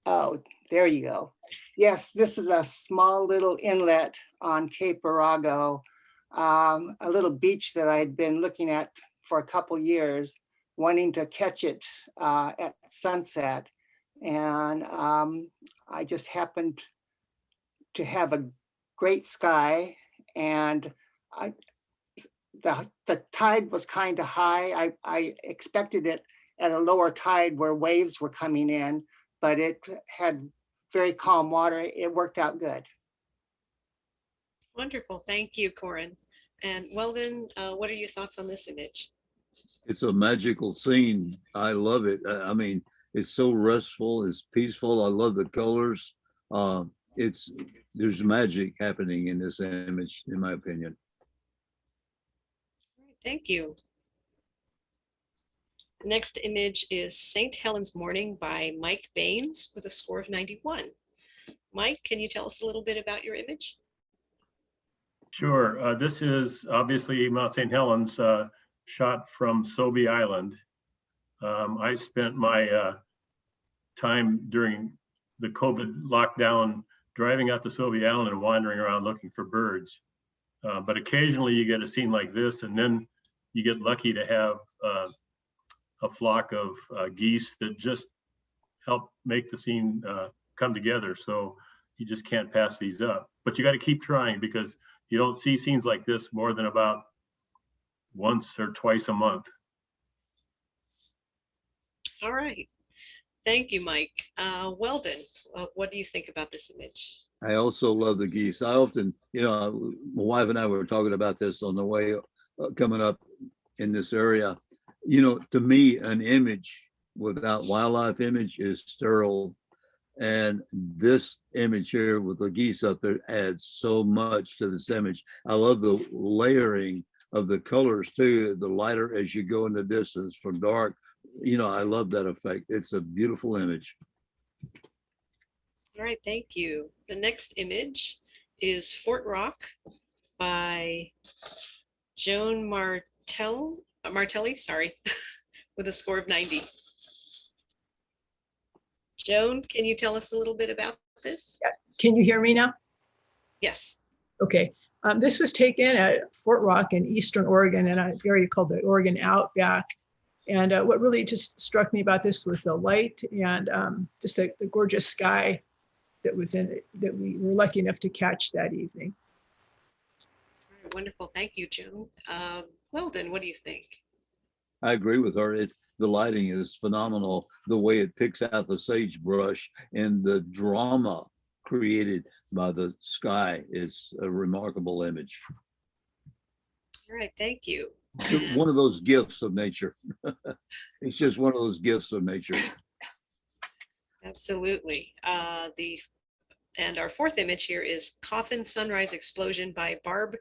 Oh, there you go. Yes, this is a small little inlet on Cape Arago, a little beach that I'd been looking at for a couple years, wanting to catch it at sunset. And I just happened to have a great sky, and the tide was kind of high. I expected it at a lower tide where waves were coming in, but it had very calm water. It worked out good. Wonderful, thank you, Corin. And Weldon, what are your thoughts on this image? It's a magical scene. I love it. I mean, it's so restful, it's peaceful. I love the colors. There's magic happening in this image, in my opinion. All right, thank you. The next image is St. Helens Morning by Mike Baines with a score of 91. Mike, can you tell us a little bit about your image? Sure. This is obviously Mount St. Helens, shot from Sobey Island. I spent my time during the COVID lockdown driving out to Sobey Island and wandering around looking for birds. But occasionally you get a scene like this, and then you get lucky to have a flock of geese that just help make the scene come together. So you just can't pass these up. But you got to keep trying, because you don't see scenes like this more than about once or twice a month. All right, thank you, Mike. Weldon, what do you think about this image? I also love the geese. I often, my wife and I were talking about this on the way coming up in this area. To me, an image without wildlife image is sterile. And this image here with the geese up there adds so much to this image. I love the layering of the colors too, the lighter as you go in the distance from dark. I love that effect. It's a beautiful image. All right, thank you. The next image is Fort Rock by Joan Martelli, sorry, with a score of 90. Joan, can you tell us a little bit about this? Can you hear me now? Yes. Okay. This was taken at Fort Rock in Eastern Oregon in an area called the Oregon Outback. And what really just struck me about this was the light and just the gorgeous sky that was in it, that we were lucky enough to catch that evening. All right, wonderful. Thank you, Joan. Weldon, what do you think? I agree with her. The lighting is phenomenal. The way it picks out the sagebrush and the drama created by the sky is a remarkable image. All right, thank you. One of those gifts of nature. It's just one of those gifts of nature. Absolutely. And our fourth image here is Coffin Sunrise Explosion by Barb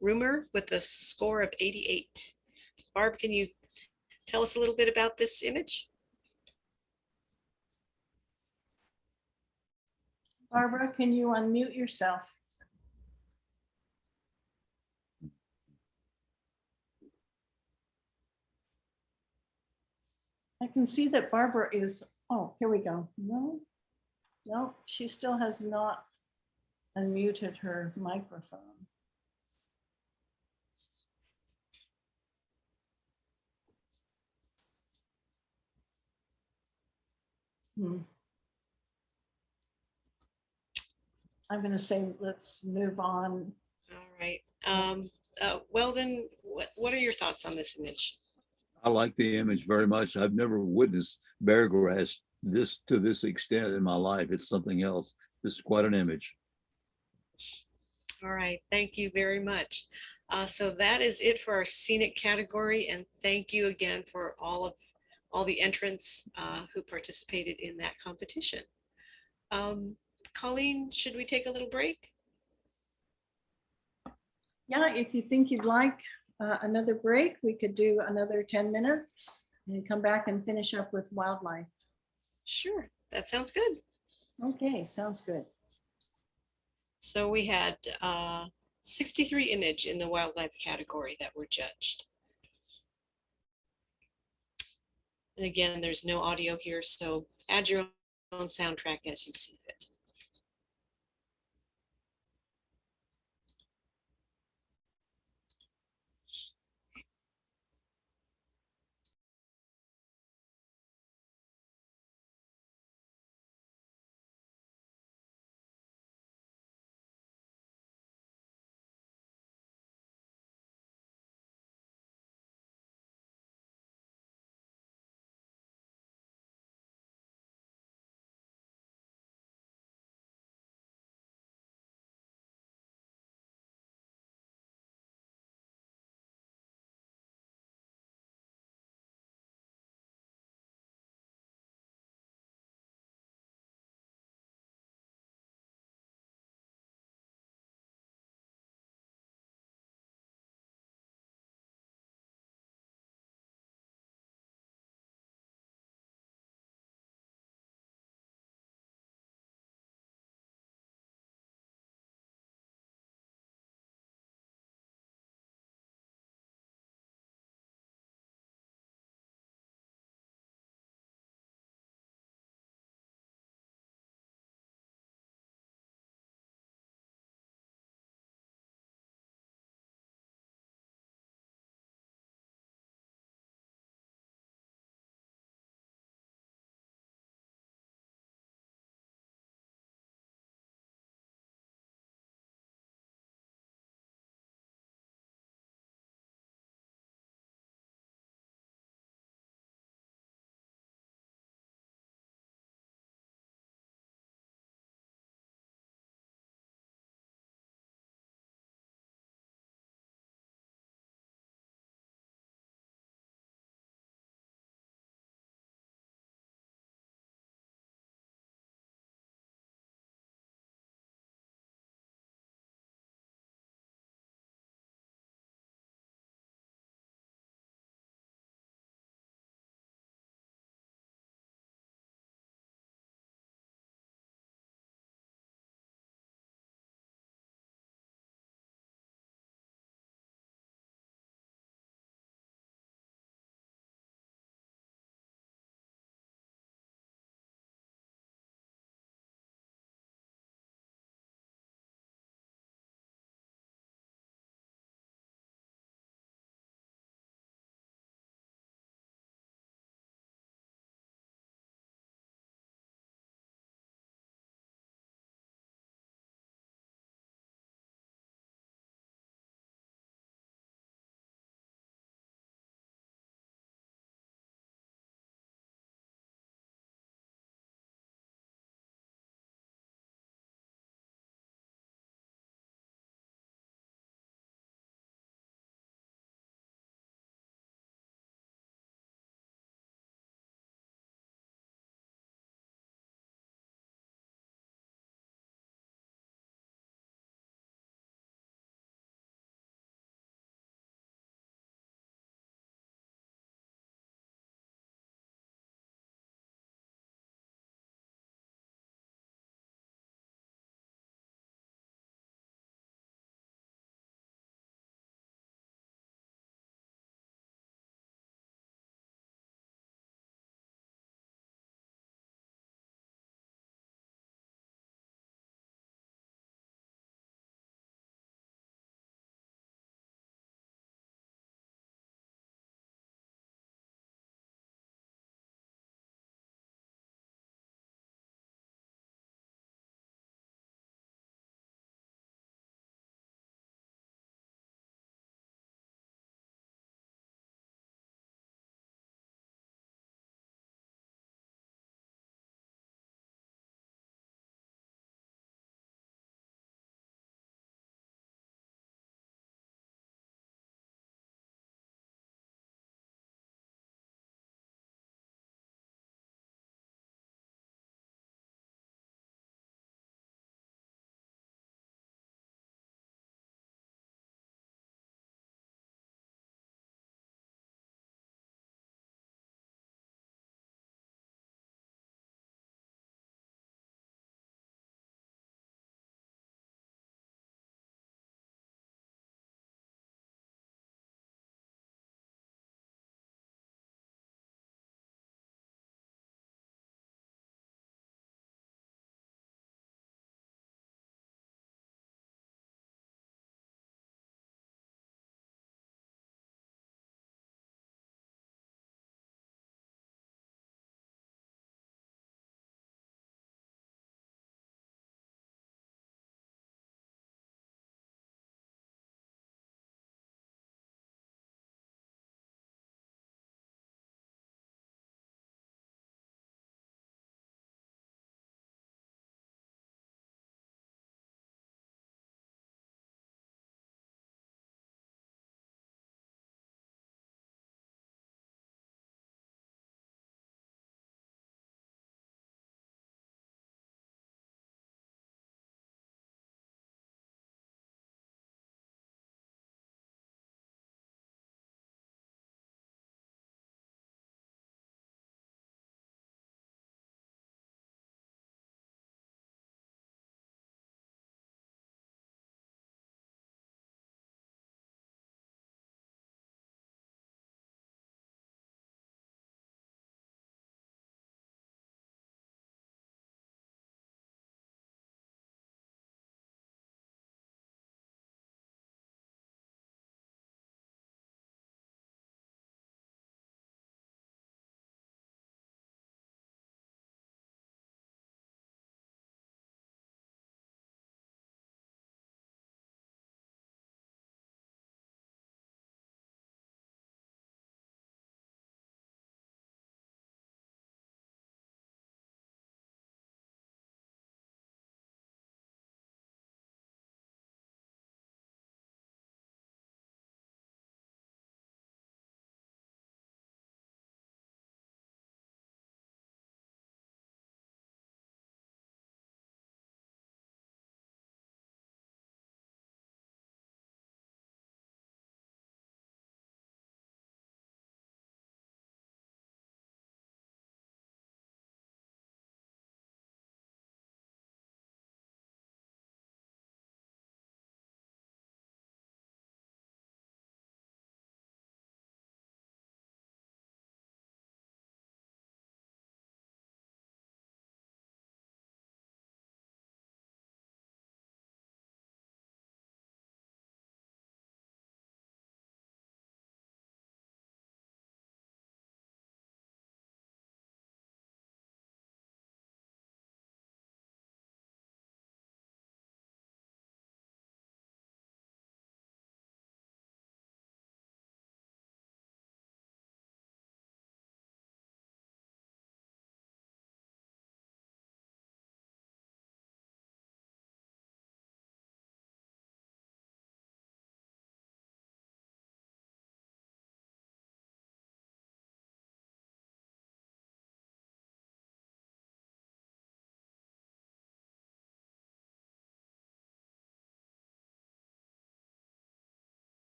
Rumor with a score of 88. Barb, can you tell us a little bit about this image? Barbara, can you unmute yourself? I can see that Barbara is, oh, here we go. No, she still has not unmuted her microphone. I'm going to say, let's move on. All right. Weldon, what are your thoughts on this image? I like the image very much. I've never witnessed bear grass this to this extent in my life. It's something else. This is quite an image. All right, thank you very much. So that is it for our scenic category, and thank you again for all the entrants who participated in that competition. Colleen, should we take a little break? Yeah, if you think you'd like another break, we could do another 10 minutes and come back and finish up with wildlife. Sure, that sounds good. Okay, sounds good. So we had 63 image in the wildlife category that were judged. And again, there's no audio here, so add your own soundtrack as you see fit.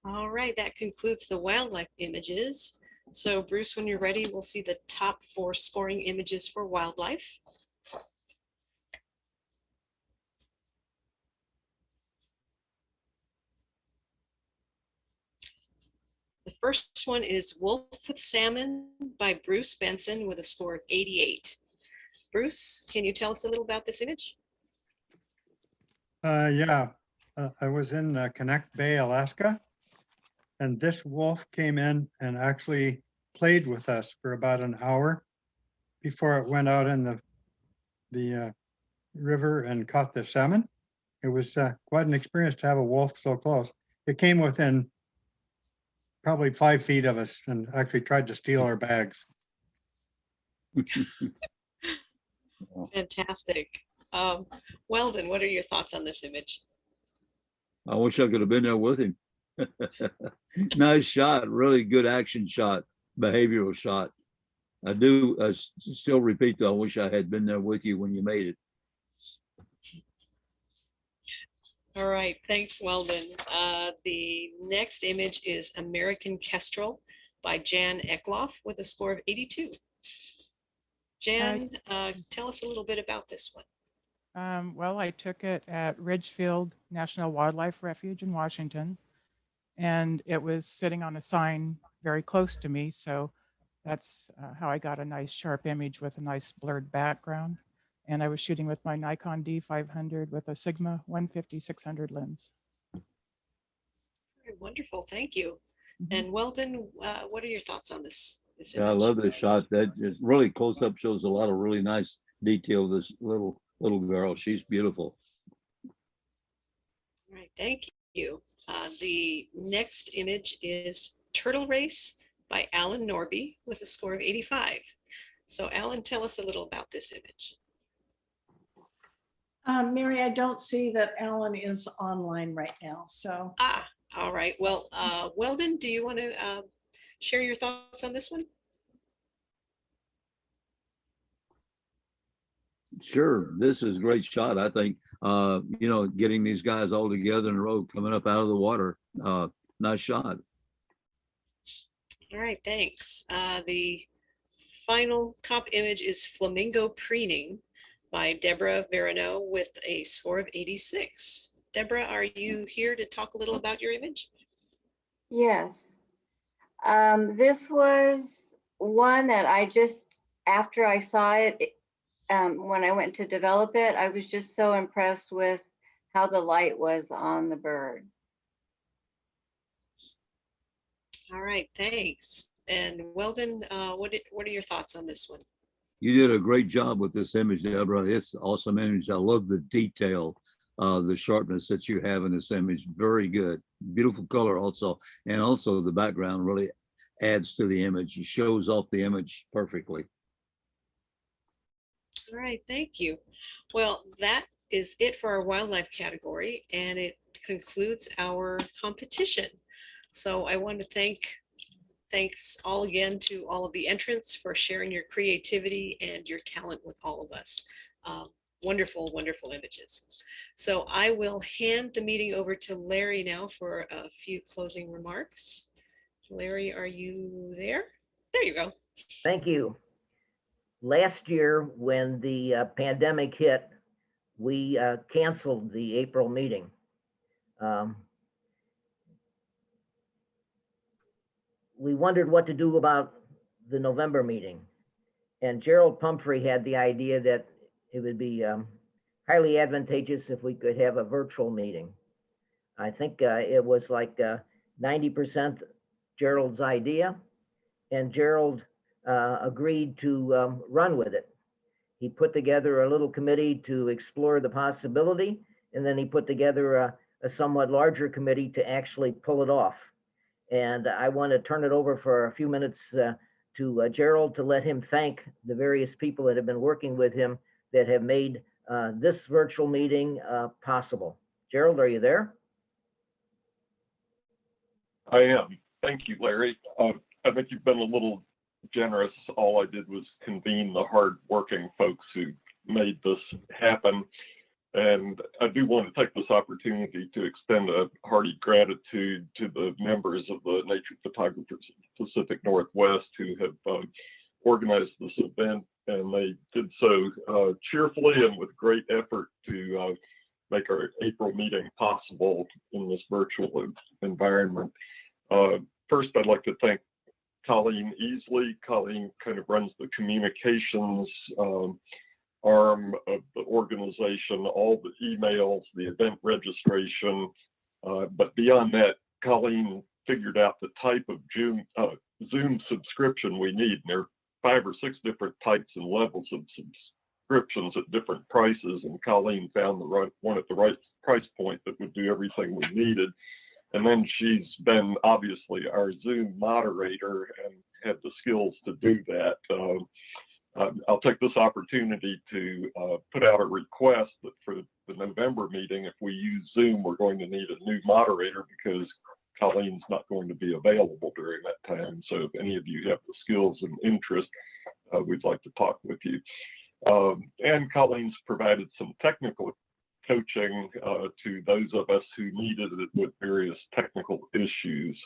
All right, that concludes the wildlife images. So Bruce, when you're ready, we'll see the top 4 scoring images for wildlife. The first one is Wolf with Salmon by Bruce Benson with a score of 88. Bruce, can you tell us a little about this image? Yeah, I was in Connect Bay, Alaska, and this wolf came in and actually played with us for about an hour before it went out in the river and caught the salmon. It was quite an experience to have a wolf so close. It came within probably 5 feet of us and actually tried to steal our bags. Fantastic. Weldon, what are your thoughts on this image? I wish I could have been there with him. Nice shot, really good action shot, behavioral shot. I do still repeat though, I wish I had been there with you when you made it. All right, thanks, Weldon. The next image is American Kestrel by Jan Eckloff with a score of 82. Jan, tell us a little bit about this one. Well, I took it at Ridgefield National Wildlife Refuge in Washington, and it was sitting on a sign very close to me. So that's how I got a nice sharp image with a nice blurred background. And I was shooting with my Nikon D500 with a Sigma 150-600 lens. Very wonderful, thank you. And Weldon, what are your thoughts on this image? Yeah, I love this shot. That just really close up shows a lot of really nice detail of this little girl. She's beautiful. All right, thank you. The next image is Turtle Race by Alan Norby with a score of 85. So Alan, tell us a little about this image. Mary, I don't see that Alan is online right now, so. All right. Well, Weldon, do you want to share your thoughts on this one? Sure, this is a great shot. I think, you know, getting these guys all together in a row, coming up out of the water, nice shot. All right, thanks. The final top image is Flamingo Preening by Deborah Verano with a score of 86. Deborah, are you here to talk a little about your image? Yes. This was one that I just, after I saw it, when I went to develop it, I was just so impressed with how the light was on the bird. All right, thanks. And Weldon, what are your thoughts on this one? You did a great job with this image, Deborah. It's an awesome image. I love the detail, the sharpness that you have in this image. Very good. Beautiful color also. And also the background really adds to the image. It shows off the image perfectly. All right, thank you. Well, that is it for our wildlife category, and it concludes our competition. So I want to thanks all again to all of the entrants for sharing your creativity and your talent with all of us. Wonderful, wonderful images. So I will hand the meeting over to Larry now for a few closing remarks. Larry, are you there? There you go. Thank you. Last year, when the pandemic hit, we canceled the April meeting. We wondered what to do about the November meeting. And Gerald Pumphrey had the idea that it would be highly advantageous if we could have a virtual meeting. I think it was like 90% Gerald's idea, and Gerald agreed to run with it. He put together a little committee to explore the possibility, and then he put together a somewhat larger committee to actually pull it off. And I want to turn it over for a few minutes to Gerald to let him thank the various people that have been working with him that have made this virtual meeting possible. Gerald, are you there? I am. Thank you, Larry. I think you've been a little generous. All I did was convene the hard-working folks who made this happen. And I do want to take this opportunity to extend a hearty gratitude to the members of the Nature Photographers of the Pacific Northwest who have organized this event, and they did so cheerfully and with great effort to make our April meeting possible in this virtual environment. First, I'd like to thank Colleen Easley. Colleen kind of runs the communications arm of the organization, all the emails, the event registration. But beyond that, Colleen figured out the type of Zoom subscription we need. And there are 5 or 6 different types and levels of subscriptions at different prices. And Colleen found the right one at the right price point that would do everything we needed. And then she's been obviously our Zoom moderator and had the skills to do that. I'll take this opportunity to put out a request that for the November meeting, if we use Zoom, we're going to need a new moderator because Colleen's not going to be available during that time. So if any of you have the skills and interest, we'd like to talk with you. And Colleen's provided some technical coaching to those of us who needed it with various technical issues.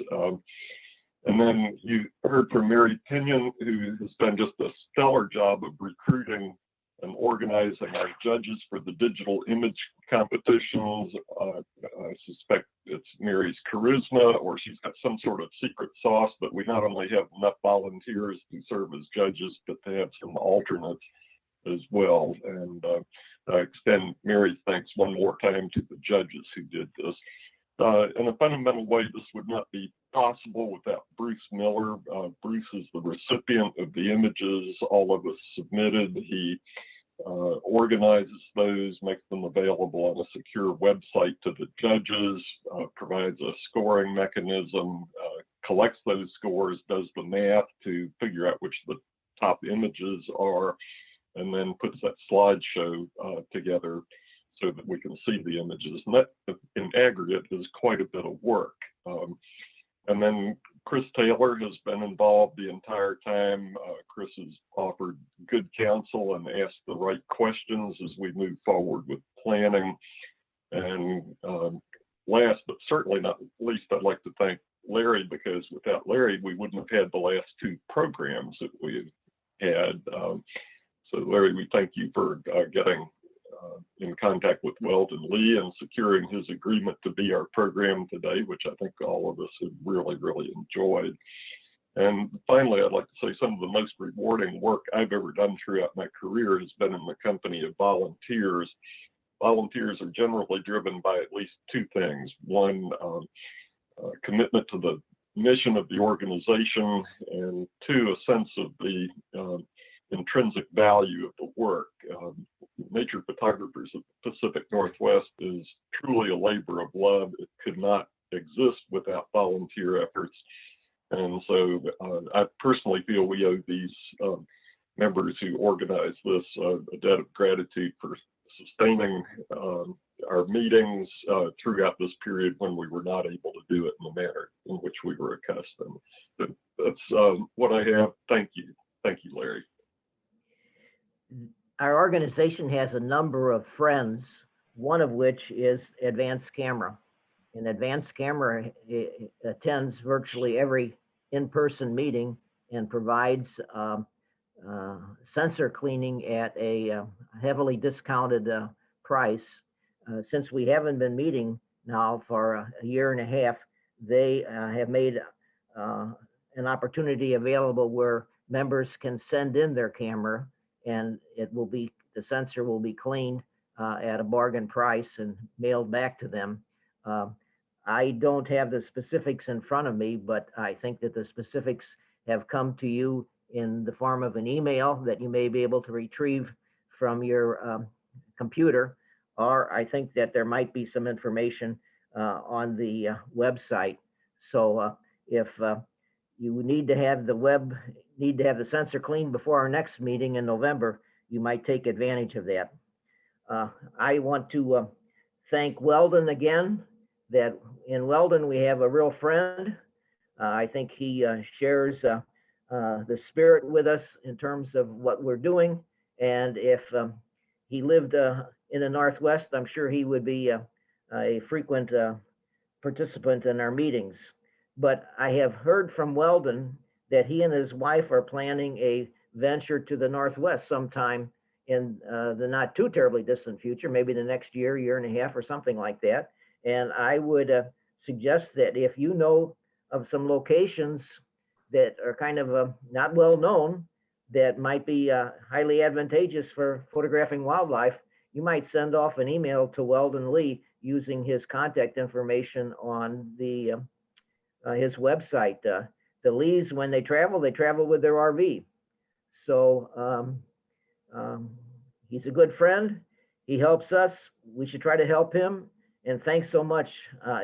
And then you heard from Mary Pinion, who has done just a stellar job of recruiting and organizing our judges for the digital image competitions. I suspect it's Mary's charisma, or she's got some sort of secret sauce, but we not only have enough volunteers to serve as judges, but to have some alternates as well. And I extend Mary's thanks one more time to the judges who did this. In a fundamental way, this would not be possible without Bruce Miller. Bruce is the recipient of the images all of us submitted. He organizes those, makes them available on a secure website to the judges, provides a scoring mechanism, collects those scores, does the math to figure out which the top images are, and then puts that slideshow together so that we can see the images. And that in aggregate is quite a bit of work. And then Chris Taylor has been involved the entire time. Chris has offered good counsel and asked the right questions as we move forward with planning. And last but certainly not least, I'd like to thank Larry, because without Larry, we wouldn't have had the last 2 programs that we've had. So Larry, we thank you for getting in contact with Weldon Lee and securing his agreement to be our program today, which I think all of us have really, really enjoyed. And finally, I'd like to say some of the most rewarding work I've ever done throughout my career has been in the company of volunteers. Volunteers are generally driven by at least 2 things. One, commitment to the mission of the organization, and 2, a sense of the intrinsic value of the work. Nature Photographers of the Pacific Northwest is truly a labor of love. It could not exist without volunteer efforts. And so I personally feel we owe these members who organized this a debt of gratitude for sustaining our meetings throughout this period when we were not able to do it in the manner in which we were accustomed. But that's what I have. Thank you. Thank you, Larry. Our organization has a number of friends, one of which is Advanced Camera. And Advanced Camera attends virtually every in-person meeting and provides sensor cleaning at a heavily discounted price. Since we haven't been meeting now for a year and a half, they have made an opportunity available where members can send in their camera, and the sensor will be cleaned at a bargain price and mailed back to them. I don't have the specifics in front of me, but I think that the specifics have come to you in the form of an email that you may be able to retrieve from your computer, or I think that there might be some information on the website. So if you need to have the sensor cleaned before our next meeting in November, you might take advantage of that. I want to thank Weldon again, that in Weldon we have a real friend. I think he shares the spirit with us in terms of what we're doing. And if he lived in the Northwest, I'm sure he would be a frequent participant in our meetings. But I have heard from Weldon that he and his wife are planning a venture to the Northwest sometime in the not too terribly distant future, maybe the next year, year and a half or something like that. And I would suggest that if you know of some locations that are kind of not well known, that might be highly advantageous for photographing wildlife, you might send off an email to Weldon Lee using his contact information on the his website. The Lees, when they travel with their RV. So he's a good friend. He helps us. We should try to help him. And thanks so much.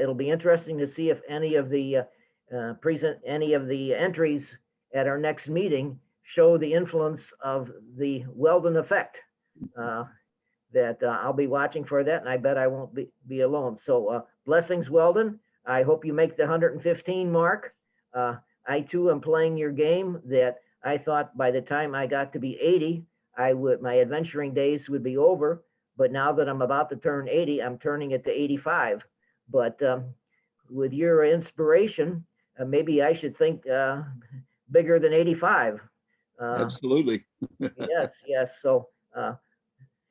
It'll be interesting to see if any of the entries at our next meeting show the influence of the Weldon effect. That I'll be watching for that, and I bet I won't be alone. So blessings, Weldon. I hope you make the 115 mark. I too am playing your game that I thought by the time I got to be 80, my adventuring days would be over. But now that I'm about to turn 80, I'm turning it to 85. But with your inspiration, maybe I should think bigger than 85. Absolutely. Yes. So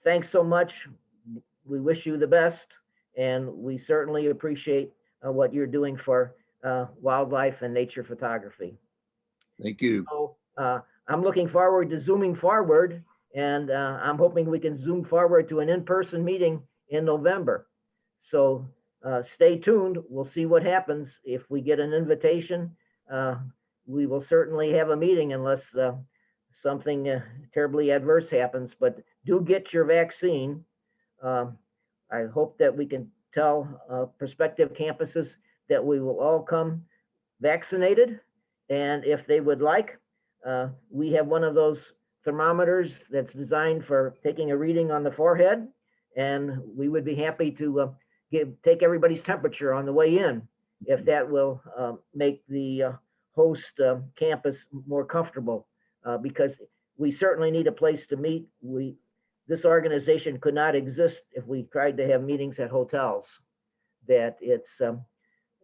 thanks so much. We wish you the best, and we certainly appreciate what you're doing for wildlife and nature photography. Thank you. So I'm looking forward to zooming forward, and I'm hoping we can zoom forward to an in-person meeting in November. So stay tuned. We'll see what happens. If we get an invitation, we will certainly have a meeting unless something terribly adverse happens. But do get your vaccine. I hope that we can tell prospective campuses that we will all come vaccinated. And if they would like, we have one of those thermometers that's designed for taking a reading on the forehead. And we would be happy to take everybody's temperature on the way in, if that will make the host campus more comfortable, because we certainly need a place to meet. This organization could not exist if we tried to have meetings at hotels. That it's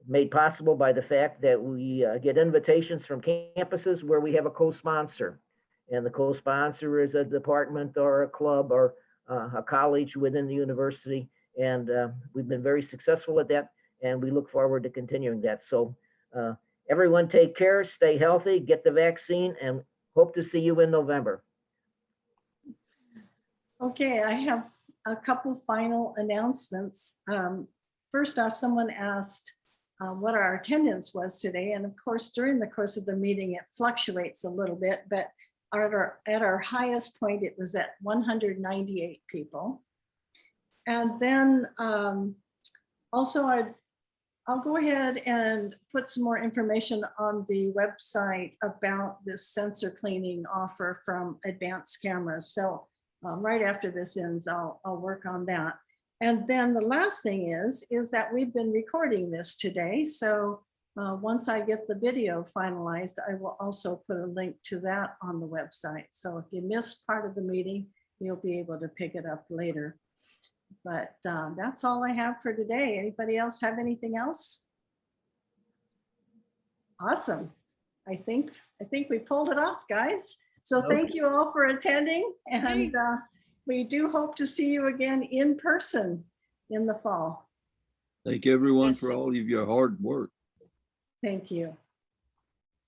made possible by the fact that we get invitations from campuses where we have a co-sponsor. And the co-sponsor is a department or a club or a college within the university. And we've been very successful at that. And we look forward to continuing that. So everyone take care, stay healthy, get the vaccine, and hope to see you in November. Okay, I have a couple final announcements. First off, someone asked what our attendance was today. And of course, during the course of the meeting, it fluctuates a little bit, but at our highest point, it was at 198 people. And then also I'll go ahead and put some more information on the website about this sensor cleaning offer from Advanced Cameras. So right after this ends, I'll work on that. And then the last thing is that we've been recording this today. So once I get the video finalized, I will also put a link to that on the website. So if you missed part of the meeting, you'll be able to pick it up later. But that's all I have for today. Anybody else have anything else? Awesome. I think we pulled it off, guys. So thank you all for attending, and we do hope to see you again in person in the fall. Thank everyone Yes. for all of your hard work. Thank you.